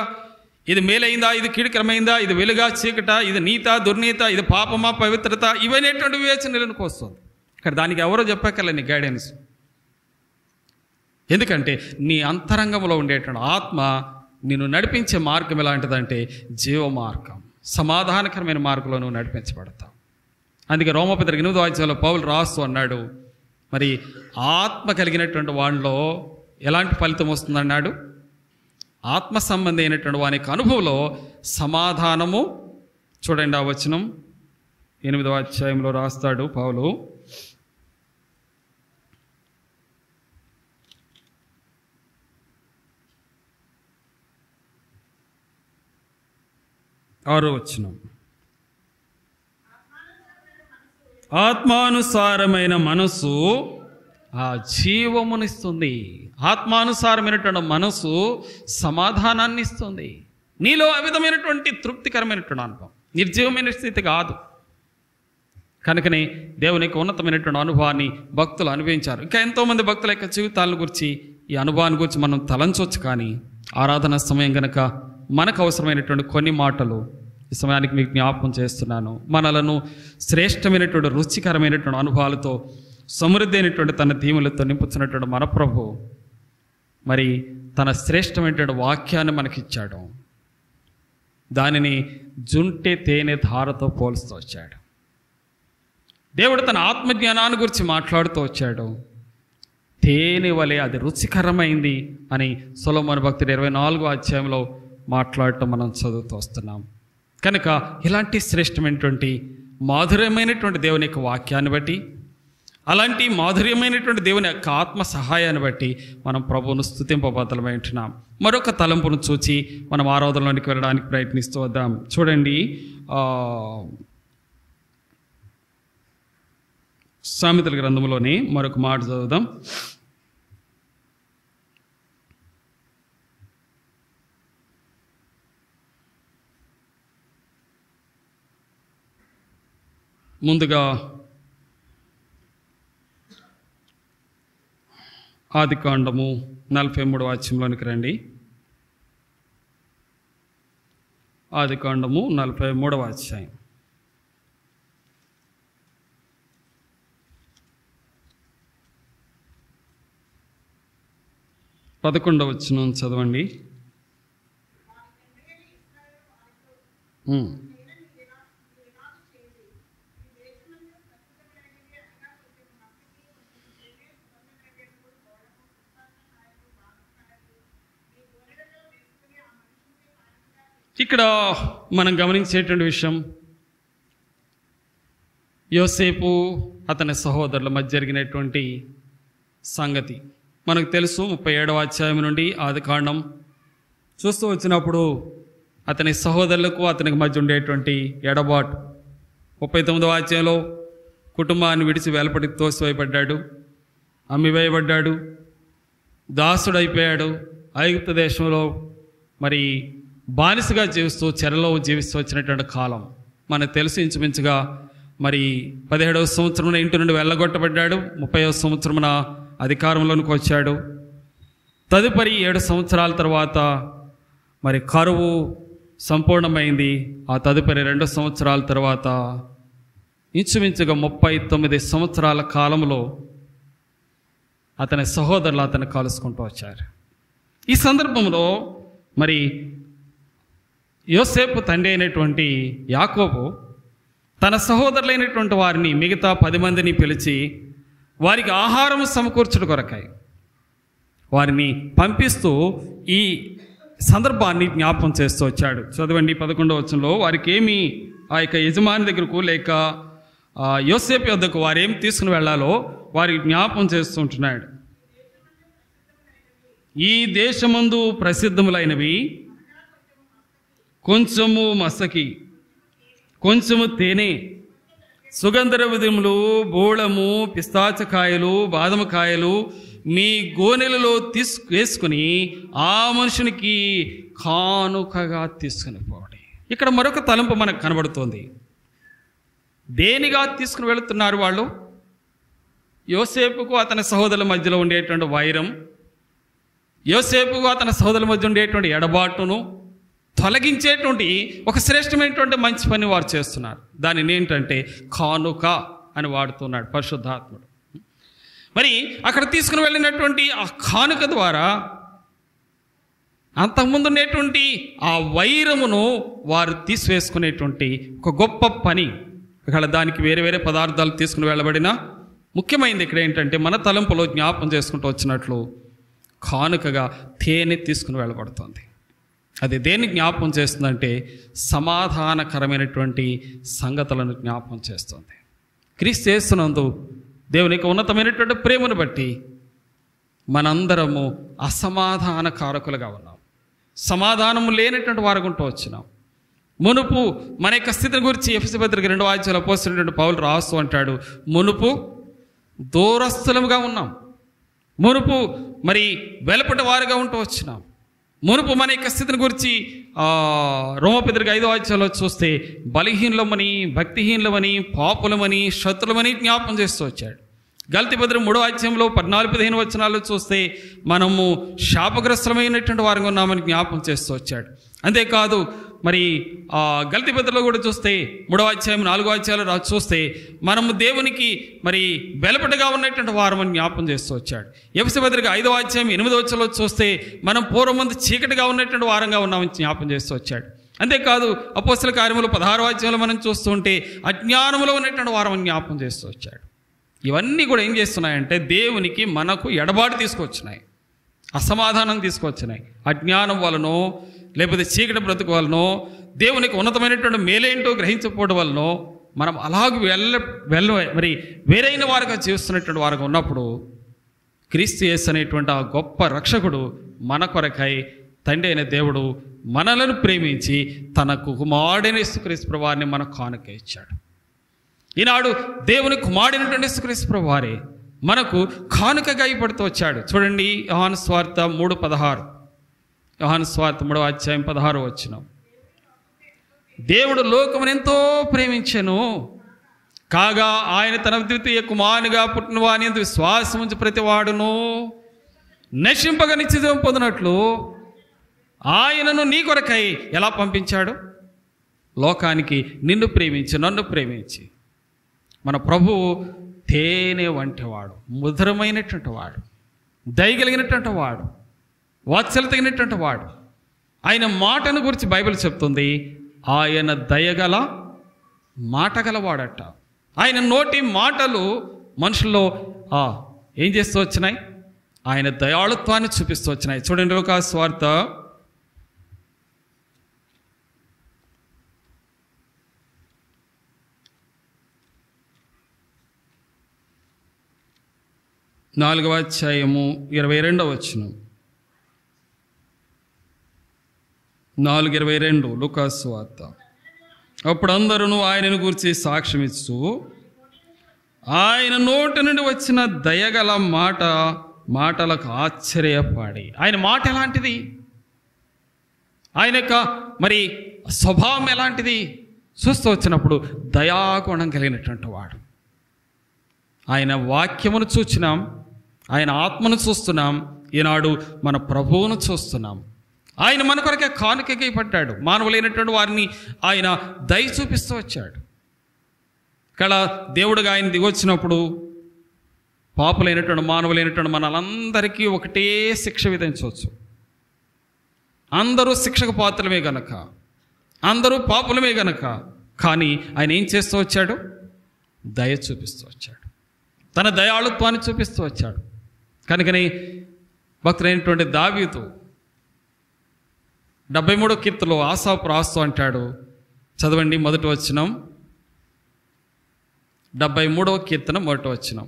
ఇది మేలైందా, ఇది కీడుకరమైందా, ఇది వెలుగా చీకట, ఇది నీత దుర్నీత, ఇది పాపమా పవిత్రత, ఇవనేటువంటి వివేచనలకు వస్తుంది. ఇక్కడ దానికి ఎవరో చెప్పక్కర్లే నీ గైడెన్స్. ఎందుకంటే నీ అంతరంగంలో ఉండేటువంటి ఆత్మ నిన్ను నడిపించే మార్గం ఎలాంటిదంటే జీవ మార్గం, సమాధానకరమైన మార్గంలో నువ్వు నడిపించబడతావు. అందుకే రోమపత్రిక 8వ అధ్యాయంలో పౌలు రాస్తూ అన్నాడు, మరి ఆత్మ కలిగినటువంటి వాళ్ళలో ఎలాంటి ఫలితం వస్తుందన్నాడు, ఆత్మ సంబంధి అయినటువంటి వానికి అనుభవంలో సమాధానము. చూడండి ఆ వచనం 8వ అధ్యాయంలో రాస్తాడు పౌలు, ఆరో వచనం, ఆత్మానుసారమైన మనసు ఆ జీవమునిస్తుంది. ఆత్మానుసారమైనటువంటి మనసు సమాధానాన్ని ఇస్తుంది. నీలో ఆ విధమైనటువంటి తృప్తికరమైనటువంటి అనుభవం, నిర్జీవమైన స్థితి కాదు. కనుకనే దేవునికి ఉన్నతమైనటువంటి అనుభవాన్ని భక్తులు అనుభవించారు. ఇంకా ఎంతోమంది భక్తుల యొక్క జీవితాల గురించి, ఈ అనుభవాన్ని గురించి మనం తలంచవచ్చు. కానీ ఆరాధన సమయం కనుక మనకు అవసరమైనటువంటి కొన్ని మాటలు ఈ సమయానికి మీకు జ్ఞాపకం చేస్తున్నాను. మనలను శ్రేష్టమైనటువంటి రుచికరమైనటువంటి అనుభవాలతో సమృద్ధి అయినటువంటి తన దీవులతో నింపుతున్నటువంటి మన ప్రభు మరి తన శ్రేష్టమైనటువంటి వాక్యాన్ని మనకిచ్చాడు. దానిని జుంటె తేనె ధారతో పోలుస్తూ వచ్చాడు. దేవుడు తన ఆత్మజ్ఞానాన్ని గురించి మాట్లాడుతూ వచ్చాడు. తేనె వలె అది రుచికరమైంది అని సొలొమోను భక్తుడు 24వ అధ్యాయంలో మాట్లాడటం మనం చదువుతూ వస్తున్నాం. కనుక ఇలాంటి శ్రేష్టమైనటువంటి మాధుర్యమైనటువంటి దేవుని యొక్క వాక్యాన్ని బట్టి, అలాంటి మాధుర్యమైనటువంటి దేవుని యొక్క ఆత్మ సహాయాన్ని బట్టి మనం ప్రభువును స్తుతింపబద్దలమై ఉంటున్నాం. మరొక తలంపును చూచి మనం ఆరాధనలోనికి వెళ్ళడానికి ప్రయత్నిస్తూ వద్దాం. చూడండి, సామెతల గ్రంథంలోని మరొక మాట చదువుదాం. ముందుగా ఆదికాండము 43వ అధ్యాయంలోనికి రండి. ఆదికాండము 43వ అధ్యాయం 11వ వచనం చదవండి. ఇక్కడ మనం గమనించేటువంటి విషయం, యోసేపు అతని సహోదరుల మధ్య జరిగినటువంటి సంగతి మనకు తెలుసు. 37వ అధ్యాయం నుండి ఆదికాండం చూస్తూ వచ్చినప్పుడు అతని సహోదరులకు అతనికి మధ్య ఉండేటువంటి ఎడబాటు. 39వ అధ్యాయంలో కుటుంబాన్ని విడిచి వెలపడి తోసివేయబడ్డాడు, అమ్మివేయబడ్డాడు, దాసుడైపోయాడు. ఐగుప్తు దేశంలో మరి బానిసగా జీవిస్తూ చెరలో జీవిస్తూ వచ్చినటువంటి కాలం మనకు తెలుసు. ఇంచుమించుగా మరి 17వ సంవత్సరంలో ఇంటి నుండి వెళ్ళగొట్టబడ్డాడు. 30వ సంవత్సరమున అధికారంలోనికి వచ్చాడు. తదుపరి 7 సంవత్సరాల తర్వాత మరి కరువు సంపూర్ణమైంది. ఆ తదుపరి 2 సంవత్సరాల తర్వాత ఇంచుమించుగా 39 సంవత్సరాల కాలంలో అతని సహోదరులు అతన్ని కలుసుకుంటూ వచ్చారు. ఈ సందర్భంలో మరి యోసేపు తండ్రి అయినటువంటి యాకోబు తన సహోదరులైనటువంటి వారిని, మిగతా 10 మందిని పిలిచి వారికి ఆహారం సమకూర్చుడు కొరకై వారిని పంపిస్తూ ఈ సందర్భాన్ని జ్ఞాపకం చేస్తూ వచ్చాడు. చదవండి 11వ వచనంలో, వారికి ఏమి ఆ యొక్క యజమాని దగ్గరకు లేక యోసేపు వద్దకు వారేం తీసుకుని వెళ్ళాలో వారికి జ్ఞాపకం చేస్తూ ఉంటున్నాడు. ఈ దేశమందు ప్రసిద్ధములైనవి కొంచెము మసకి, కొంచెము తేనె, సుగంధద్రవ్యములు, బోళము, పిస్తాచకాయలు, బాదమకాయలు మీ గోనెలలో వేసుకుని ఆ మనుషునికి కానుకగా తీసుకుని పోండి. ఇక్కడ మరొక తలంపు మనకు కనబడుతోంది. దేనిగా తీసుకుని వెళుతున్నారు వాళ్ళు? యోసేపుకు అతని సహోదరుల మధ్యలో ఉండేటువంటి వైరం, యోసేపుకు అతని సహోదరుల మధ్య ఉండేటువంటి ఎడబాటును తొలగించేటువంటి ఒక శ్రేష్టమైనటువంటి మంచి పని వారు చేస్తున్నారు. దానిని ఏంటంటే కానుక అని వాడుతున్నాడు పరిశుద్ధాత్ముడు. మరి అక్కడ తీసుకుని వెళ్ళినటువంటి ఆ కానుక ద్వారా అంతకుముందు ఉండేటువంటి ఆ వైరమును వారు తీసివేసుకునేటువంటి ఒక గొప్ప పని. ఇక్కడ దానికి వేరే వేరే పదార్థాలు తీసుకుని వెళ్ళబడిన ముఖ్యమైనది ఇక్కడ ఏంటంటే మన తలంపులో జ్ఞాపకం చేసుకుంటూ వచ్చినట్లు కానుకగా తేనె తీసుకుని వెళ్ళబడుతుంది. అది దేన్ని జ్ఞాపకం చేస్తుందంటే సమాధానకరమైనటువంటి సంగతులను జ్ఞాపకం చేస్తుంది. క్రీస్తు యేసునందు దేవునికి ఉన్నతమైనటువంటి ప్రేమను బట్టి మనందరము అసమాధానకారకులుగా ఉన్నాం, సమాధానము లేనటువంటి వారుగుంటూ వచ్చినాం. మునుపు మన యొక్క స్థితిని గురించి ఎఫెసీ పత్రిక 2వ అధ్యాయంలో అపోస్తలుడైన పౌలు రాస్తూ అంటాడు, మునుపు దూరస్థులముగా ఉన్నాం, మునుపు మరి వెలుపటి వారుగా ఉంటూ వచ్చినాం. మునుపు మన యొక్క స్థితిని గురించి రోమపత్రిక 5వ అధ్యాయంలో చూస్తే బలహీనులమని, భక్తిహీనులమని, పాపులమని, శత్రులమని జ్ఞాపకం చేస్తూ వచ్చాడు. గలతీ పత్రిక 3వ అధ్యాయంలో 14-15 వచనాలు చూస్తే మనము శాపగ్రస్తమైనటువంటి వారంగా ఉన్నామని జ్ఞాపకం చేస్తూ వచ్చాడు. అంతేకాదు మరి గలతీ పత్రికలో కూడా చూస్తే 3వ అధ్యాయం 4వ అధ్యాయాలు చూస్తే మనము దేవునికి మరి వెలపటగా ఉన్నటువంటి వారమని జ్ఞాపకం చేస్తూ వచ్చాడు. ఎఫెసీ పత్రిక 5వ అధ్యాయం 8వ వచనంలో చూస్తే మనం పూర్వమందు చీకటిగా ఉన్నటువంటి వారంగా ఉన్నామని జ్ఞాపకం చేస్తూ వచ్చాడు. అంతేకాదు అపోస్తల కార్యములు 16వ అధ్యాయంలో మనం చూస్తుంటే అజ్ఞానంలో ఉన్నటువంటి వారమని జ్ఞాపకం చేస్తూ వచ్చాడు. ఇవన్నీ కూడా ఏం చేస్తున్నాయంటే దేవునికి మనకు ఎడబాటు తీసుకొచ్చినాయి, అసమాధానం తీసుకొచ్చినాయి. అజ్ఞానం వలనో లేకపోతే చీకటి బ్రతుకు వలనో దేవునికి ఉన్నతమైనటువంటి మేలేంటో గ్రహించకపోవడం వలనో మనం అలాగే మరి వేరైన వారుగా జీవిస్తున్నటువంటి వారుగా ఉన్నప్పుడు క్రీస్తు యేసు అనేటువంటి ఆ గొప్ప రక్షకుడు మన కొరకై తండ్రి అయిన దేవుడు మనలను ప్రేమించి తన కుమారుడైన యేసుక్రీస్తు ప్రభువారిని మనకు కానుక ఇచ్చాడు. ఈనాడు దేవుని కుమారుడైనటువంటి యేసుక్రీస్తు ప్రభువారే మనకు కానుకగా ఇవ్వబడుతూ వచ్చాడు. చూడండి, యోహాను సువార్త 3:16, యోహాను సువార్త 3వ అధ్యాయం 16వ వచనం. దేవుడు లోకమును ఎంతో ప్రేమించెను కాగా ఆయన తన ద్వితీయ కుమారునిగా పుట్టిన వాని యందు విశ్వాసం ఉంచి ప్రతివాడును నశింపక నిత్యజీవం పొందినట్లు ఆయనను నీ కొరకై ఎలా పంపించాడు? లోకానికి నిన్ను ప్రేమించి నన్ను ప్రేమించి. మన ప్రభువు తేనె వంటివాడు, మధురమైనటువంటి వాడు, దయగలిగినటువంటి వాడు, వాత్సల్యత తగినటువంటి వాడు. ఆయన మాటను గురించి బైబిల్ చెప్తుంది, ఆయన దయగల మాట గలవాడట. ఆయన నోటి మాటలు మనుషుల్లో ఏం చేస్తూ వచ్చినాయి? ఆయన దయాళుత్వాన్ని చూపిస్తూ వచ్చినాయి. చూడండి, లూకా సువార్త 4వ అధ్యాయము 22వ వచనం. 4:22 లూకా సువార్త. అప్పుడు అందరూ ఆయనను గురించి సాక్ష్యం ఇస్తూ ఆయన నోటి నుండి వచ్చిన దయగల మాటలకు ఆశ్చర్యపడి. ఆయన మాట ఎలాంటిది? ఆయన యొక్క మరి స్వభావం ఎలాంటిది? చూస్తూ వచ్చినప్పుడు దయాగుణం కలిగినటువంటి వాడు. ఆయన వాక్యమును చూచినాం, ఆయన ఆత్మను చూస్తున్నాం, ఈనాడు మన ప్రభువును చూస్తున్నాం. ఆయన మన కొరకే కానుకగా పడ్డాడు. మానవులైనటువంటి వారిని ఆయన దయ చూపిస్తూ వచ్చాడు. ఇక్కడ దేవుడుగా ఆయన దిగొచ్చినప్పుడు పాపులైనటువంటి మానవులైనటువంటి మనలందరికీ ఒకటే శిక్ష విధించవచ్చు. అందరూ శిక్షకు పాత్రలమే గనక, అందరూ పాపులమే గనక. కానీ ఆయన ఏం చేస్తూ వచ్చాడు? దయ చూపిస్తూ వచ్చాడు, తన దయాళుత్వాన్ని చూపిస్తూ వచ్చాడు. కనుకనే భక్తుడైనటువంటి దావీదు 73వ కీర్తనలో ఆసాపు రాస్తూ అంటాడు, చదవండి మొదటి వచనం, 73వ కీర్తన మొదటి వచనం.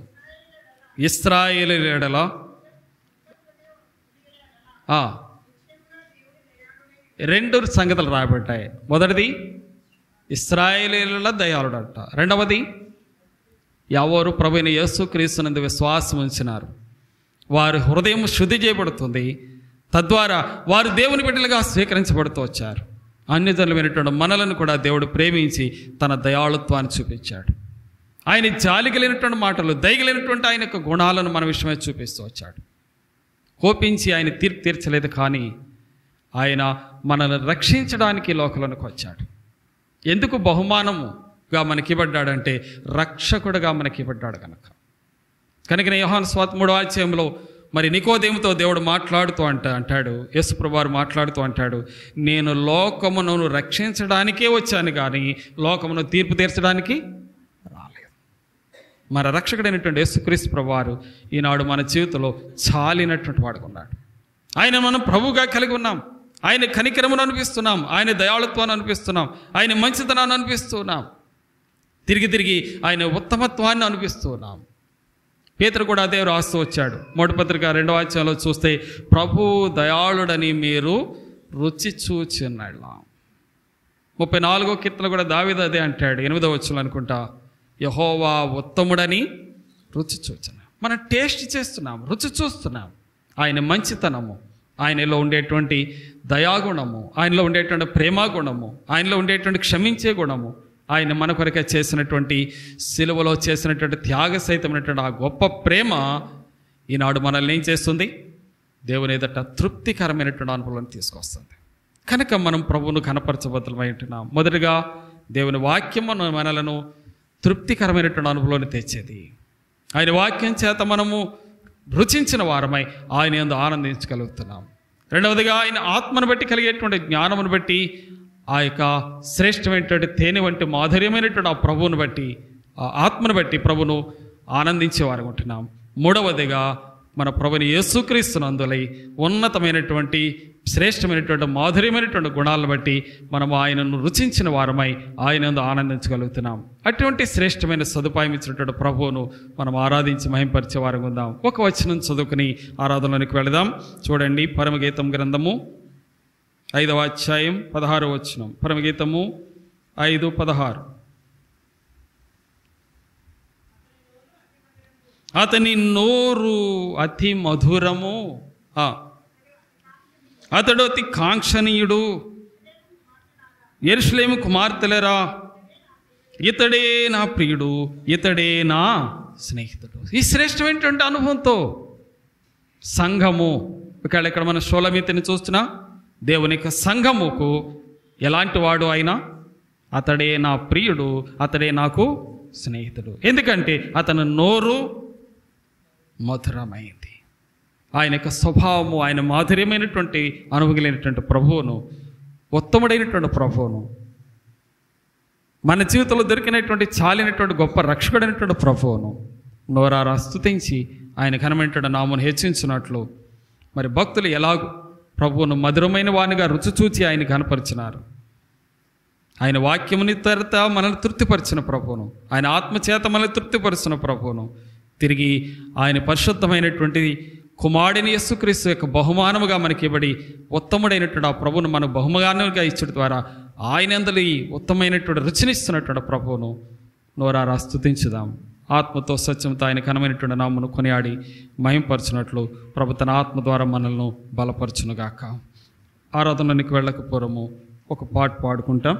ఇశ్రాయేలు ఎడల రెండు సంగతులు రాబట్టాయి. మొదటిది ఇశ్రాయేలీయుల దయాళుడంట. రెండవది ఎవరు ప్రభువైన యేసుక్రీస్తునందు విశ్వాసం ఉంచినారు వారి హృదయం శుద్ధి చేయబడుతుంది, తద్వారా వారు దేవుని బిడ్డలుగా స్వీకరించబడుతూ వచ్చారు. అన్యజనులైనటువంటి మనలను కూడా దేవుడు ప్రేమించి తన దయాళుత్వాన్ని చూపించాడు. ఆయన జాలి కలిగినటువంటి మాటలు, దయగలిగినటువంటి ఆయన యొక్క గుణాలను మన విషయమే చూపిస్తూ వచ్చాడు. కోపించి ఆయన తీర్పు తీర్చలేదు, కానీ ఆయన మనల్ని రక్షించడానికి లోకంలోకి వచ్చాడు. ఎందుకు బహుమానముగా మనకి ఇవ్వబడ్డాడంటే రక్షకుడుగా మనకి ఇవ్వబడ్డాడు కనుక యోహాను సువార్త 3వ అధ్యాయంలో మరి నికోదేముతో దేవుడు మాట్లాడుతూ అంటాడు, యేసు ప్రభువారు మాట్లాడుతూ అంటాడు, నేను లోకమును రక్షించడానికే వచ్చాను కానీ లోకమును తీర్పు తీర్చడానికి రాలేదు. మన రక్షకుడైనటువంటి యేసుక్రీస్తు ప్రభువారు ఈనాడు మన జీవితంలో చాలినటువంటి వాడుకున్నాడు. ఆయన మనం ప్రభువుగా కలిగి ఉన్నాం. ఆయన కనికరమును అనిపిస్తున్నాం, ఆయన దయాళుత్వాన్ని అనిపిస్తున్నాం, ఆయన మంచితనాన్ని అనిపిస్తున్నాం, తిరిగి ఆయన ఉత్తమత్వాన్ని అనిపిస్తున్నాం. పేతురు కూడా అదే రాస్తూ వచ్చాడు. మొదటి పత్రిక 2వ అధ్యాయంలో చూస్తే ప్రభు దయాళుడని మీరు రుచి చూచి ఉన్నాడు. 34వ కీర్తన కూడా దావీదు అదే అంటాడు, 8వ వచనం అనుకుంటా, యెహోవా ఉత్తముడని రుచి చూచున్నాం. మనం టేస్ట్ చేస్తున్నాం, రుచి చూస్తున్నాం ఆయన మంచితనము, ఆయనలో ఉండేటువంటి దయాగుణము, ఆయనలో ఉండేటువంటి ప్రేమ గుణము, ఆయనలో ఉండేటువంటి క్షమించే గుణము, ఆయన మన కొరకే చేసినటువంటి సిలువలో చేసినటువంటి త్యాగసహితమైనటువంటి ఆ గొప్ప ప్రేమ ఈనాడు మనల్ని ఏం చేస్తుంది? దేవుని ఎదుట తృప్తికరమైనటువంటి అనుభవాలను తీసుకొస్తుంది. కనుక మనం ప్రభువును కనపరచబద్దలమై ఉంటున్నాం. మొదటిగా దేవుని వాక్యం మనలను తృప్తికరమైనటువంటి అనుభవాన్ని తెచ్చేది. ఆయన వాక్యం చేత మనము రుచించిన వారమై ఆయన యందు ఆనందించగలుగుతున్నాం. రెండవదిగా ఆయన ఆత్మను బట్టి కలిగేటువంటి జ్ఞానమును బట్టి, ఆ యొక్క శ్రేష్టమైనటువంటి తేనె వంటి మాధుర్యమైనటువంటి ఆ ప్రభువును బట్టి, ఆ ఆత్మను బట్టి ప్రభువును ఆనందించేవారు ఉంటున్నాం. మూడవదిగా మన ప్రభుని యేసుక్రీస్తునందులై ఉన్నతమైనటువంటి శ్రేష్టమైనటువంటి మాధుర్యమైనటువంటి గుణాలను బట్టి మనము ఆయనను రుచించిన వారమై ఆయనందు ఆనందించగలుగుతున్నాం. అటువంటి శ్రేష్టమైన సదుపాయం ఇచ్చినటువంటి ప్రభువును మనం ఆరాధించి మహింపరిచే వారం ఉందాం. ఒక వచనం చదువుకుని ఆరాధనలోనికి వెళదాం. చూడండి, పరమగీతం గ్రంథము 5వ అధ్యాయం 16వ వచనం. పరమగీతము 5:16. అతని నోరు అతి మధురము, అతడు అతి కాంక్షణీయుడు. యెరూషలేము కుమార్తెలరా, ఇతడే నా ప్రియుడు, ఇతడే నా స్నేహితుడు. ఈ శ్రేష్టమైనటువంటి అనుభవంతో సంఘము, ఇక్కడ మన షోలమీతిని చూస్తున్నా, దేవుని యొక్క సంఘముకు ఎలాంటి వాడు ఆయన? అతడే నా ప్రియుడు, అతడే నాకు స్నేహితుడు. ఎందుకంటే అతని నోరు మధురమైంది. ఆయన యొక్క స్వభావము, ఆయన మాధుర్యమైనటువంటి అనుభవమైనటువంటి ప్రభువును, ఉత్తముడైనటువంటి ప్రభువును, మన జీవితంలో దొరికినటువంటి చాలినటువంటి గొప్ప రక్షకుడైనటువంటి ప్రభువును నోరారా స్తుతించి ఆయన ఘనమైనటువంటి నామమును హెచ్చించినట్లు మరి భక్తులు ఎలాగూ ప్రభువును మధురమైన వానిగా రుచి చూచి ఆయన కనపరిచినారు. ఆయన వాక్యముని తర్వాత మనల్ని తృప్తిపరిచిన ప్రభువును, ఆయన ఆత్మచేత మనల్ని తృప్తిపరిచిన ప్రభువును, తిరిగి ఆయన పరిశుద్ధమైనటువంటి కుమారుడిని యేసుక్రీస్తు యొక్క బహుమానముగా మనకి ఇవ్వడి ఉత్తముడైనటువంటి ఆ ప్రభువును మనకు బహుమానంగా ఇచ్చడం ద్వారా ఆయనందలి ఉత్తమైనటువంటి రుచినిస్తున్నటువంటి ప్రభువును నోరారా స్తుతించుదాం. ఆత్మతో సత్యంతో ఆయన ఘనమైనటువంటి నామమును కొనియాడి మహింపరచినట్లు ప్రభు తన ఆత్మ ద్వారా మనల్ని బలపరచునుగాక. ఆరాధనలోనికి వెళ్ళక పూర్వము ఒక పాట పాడుకుంటాం.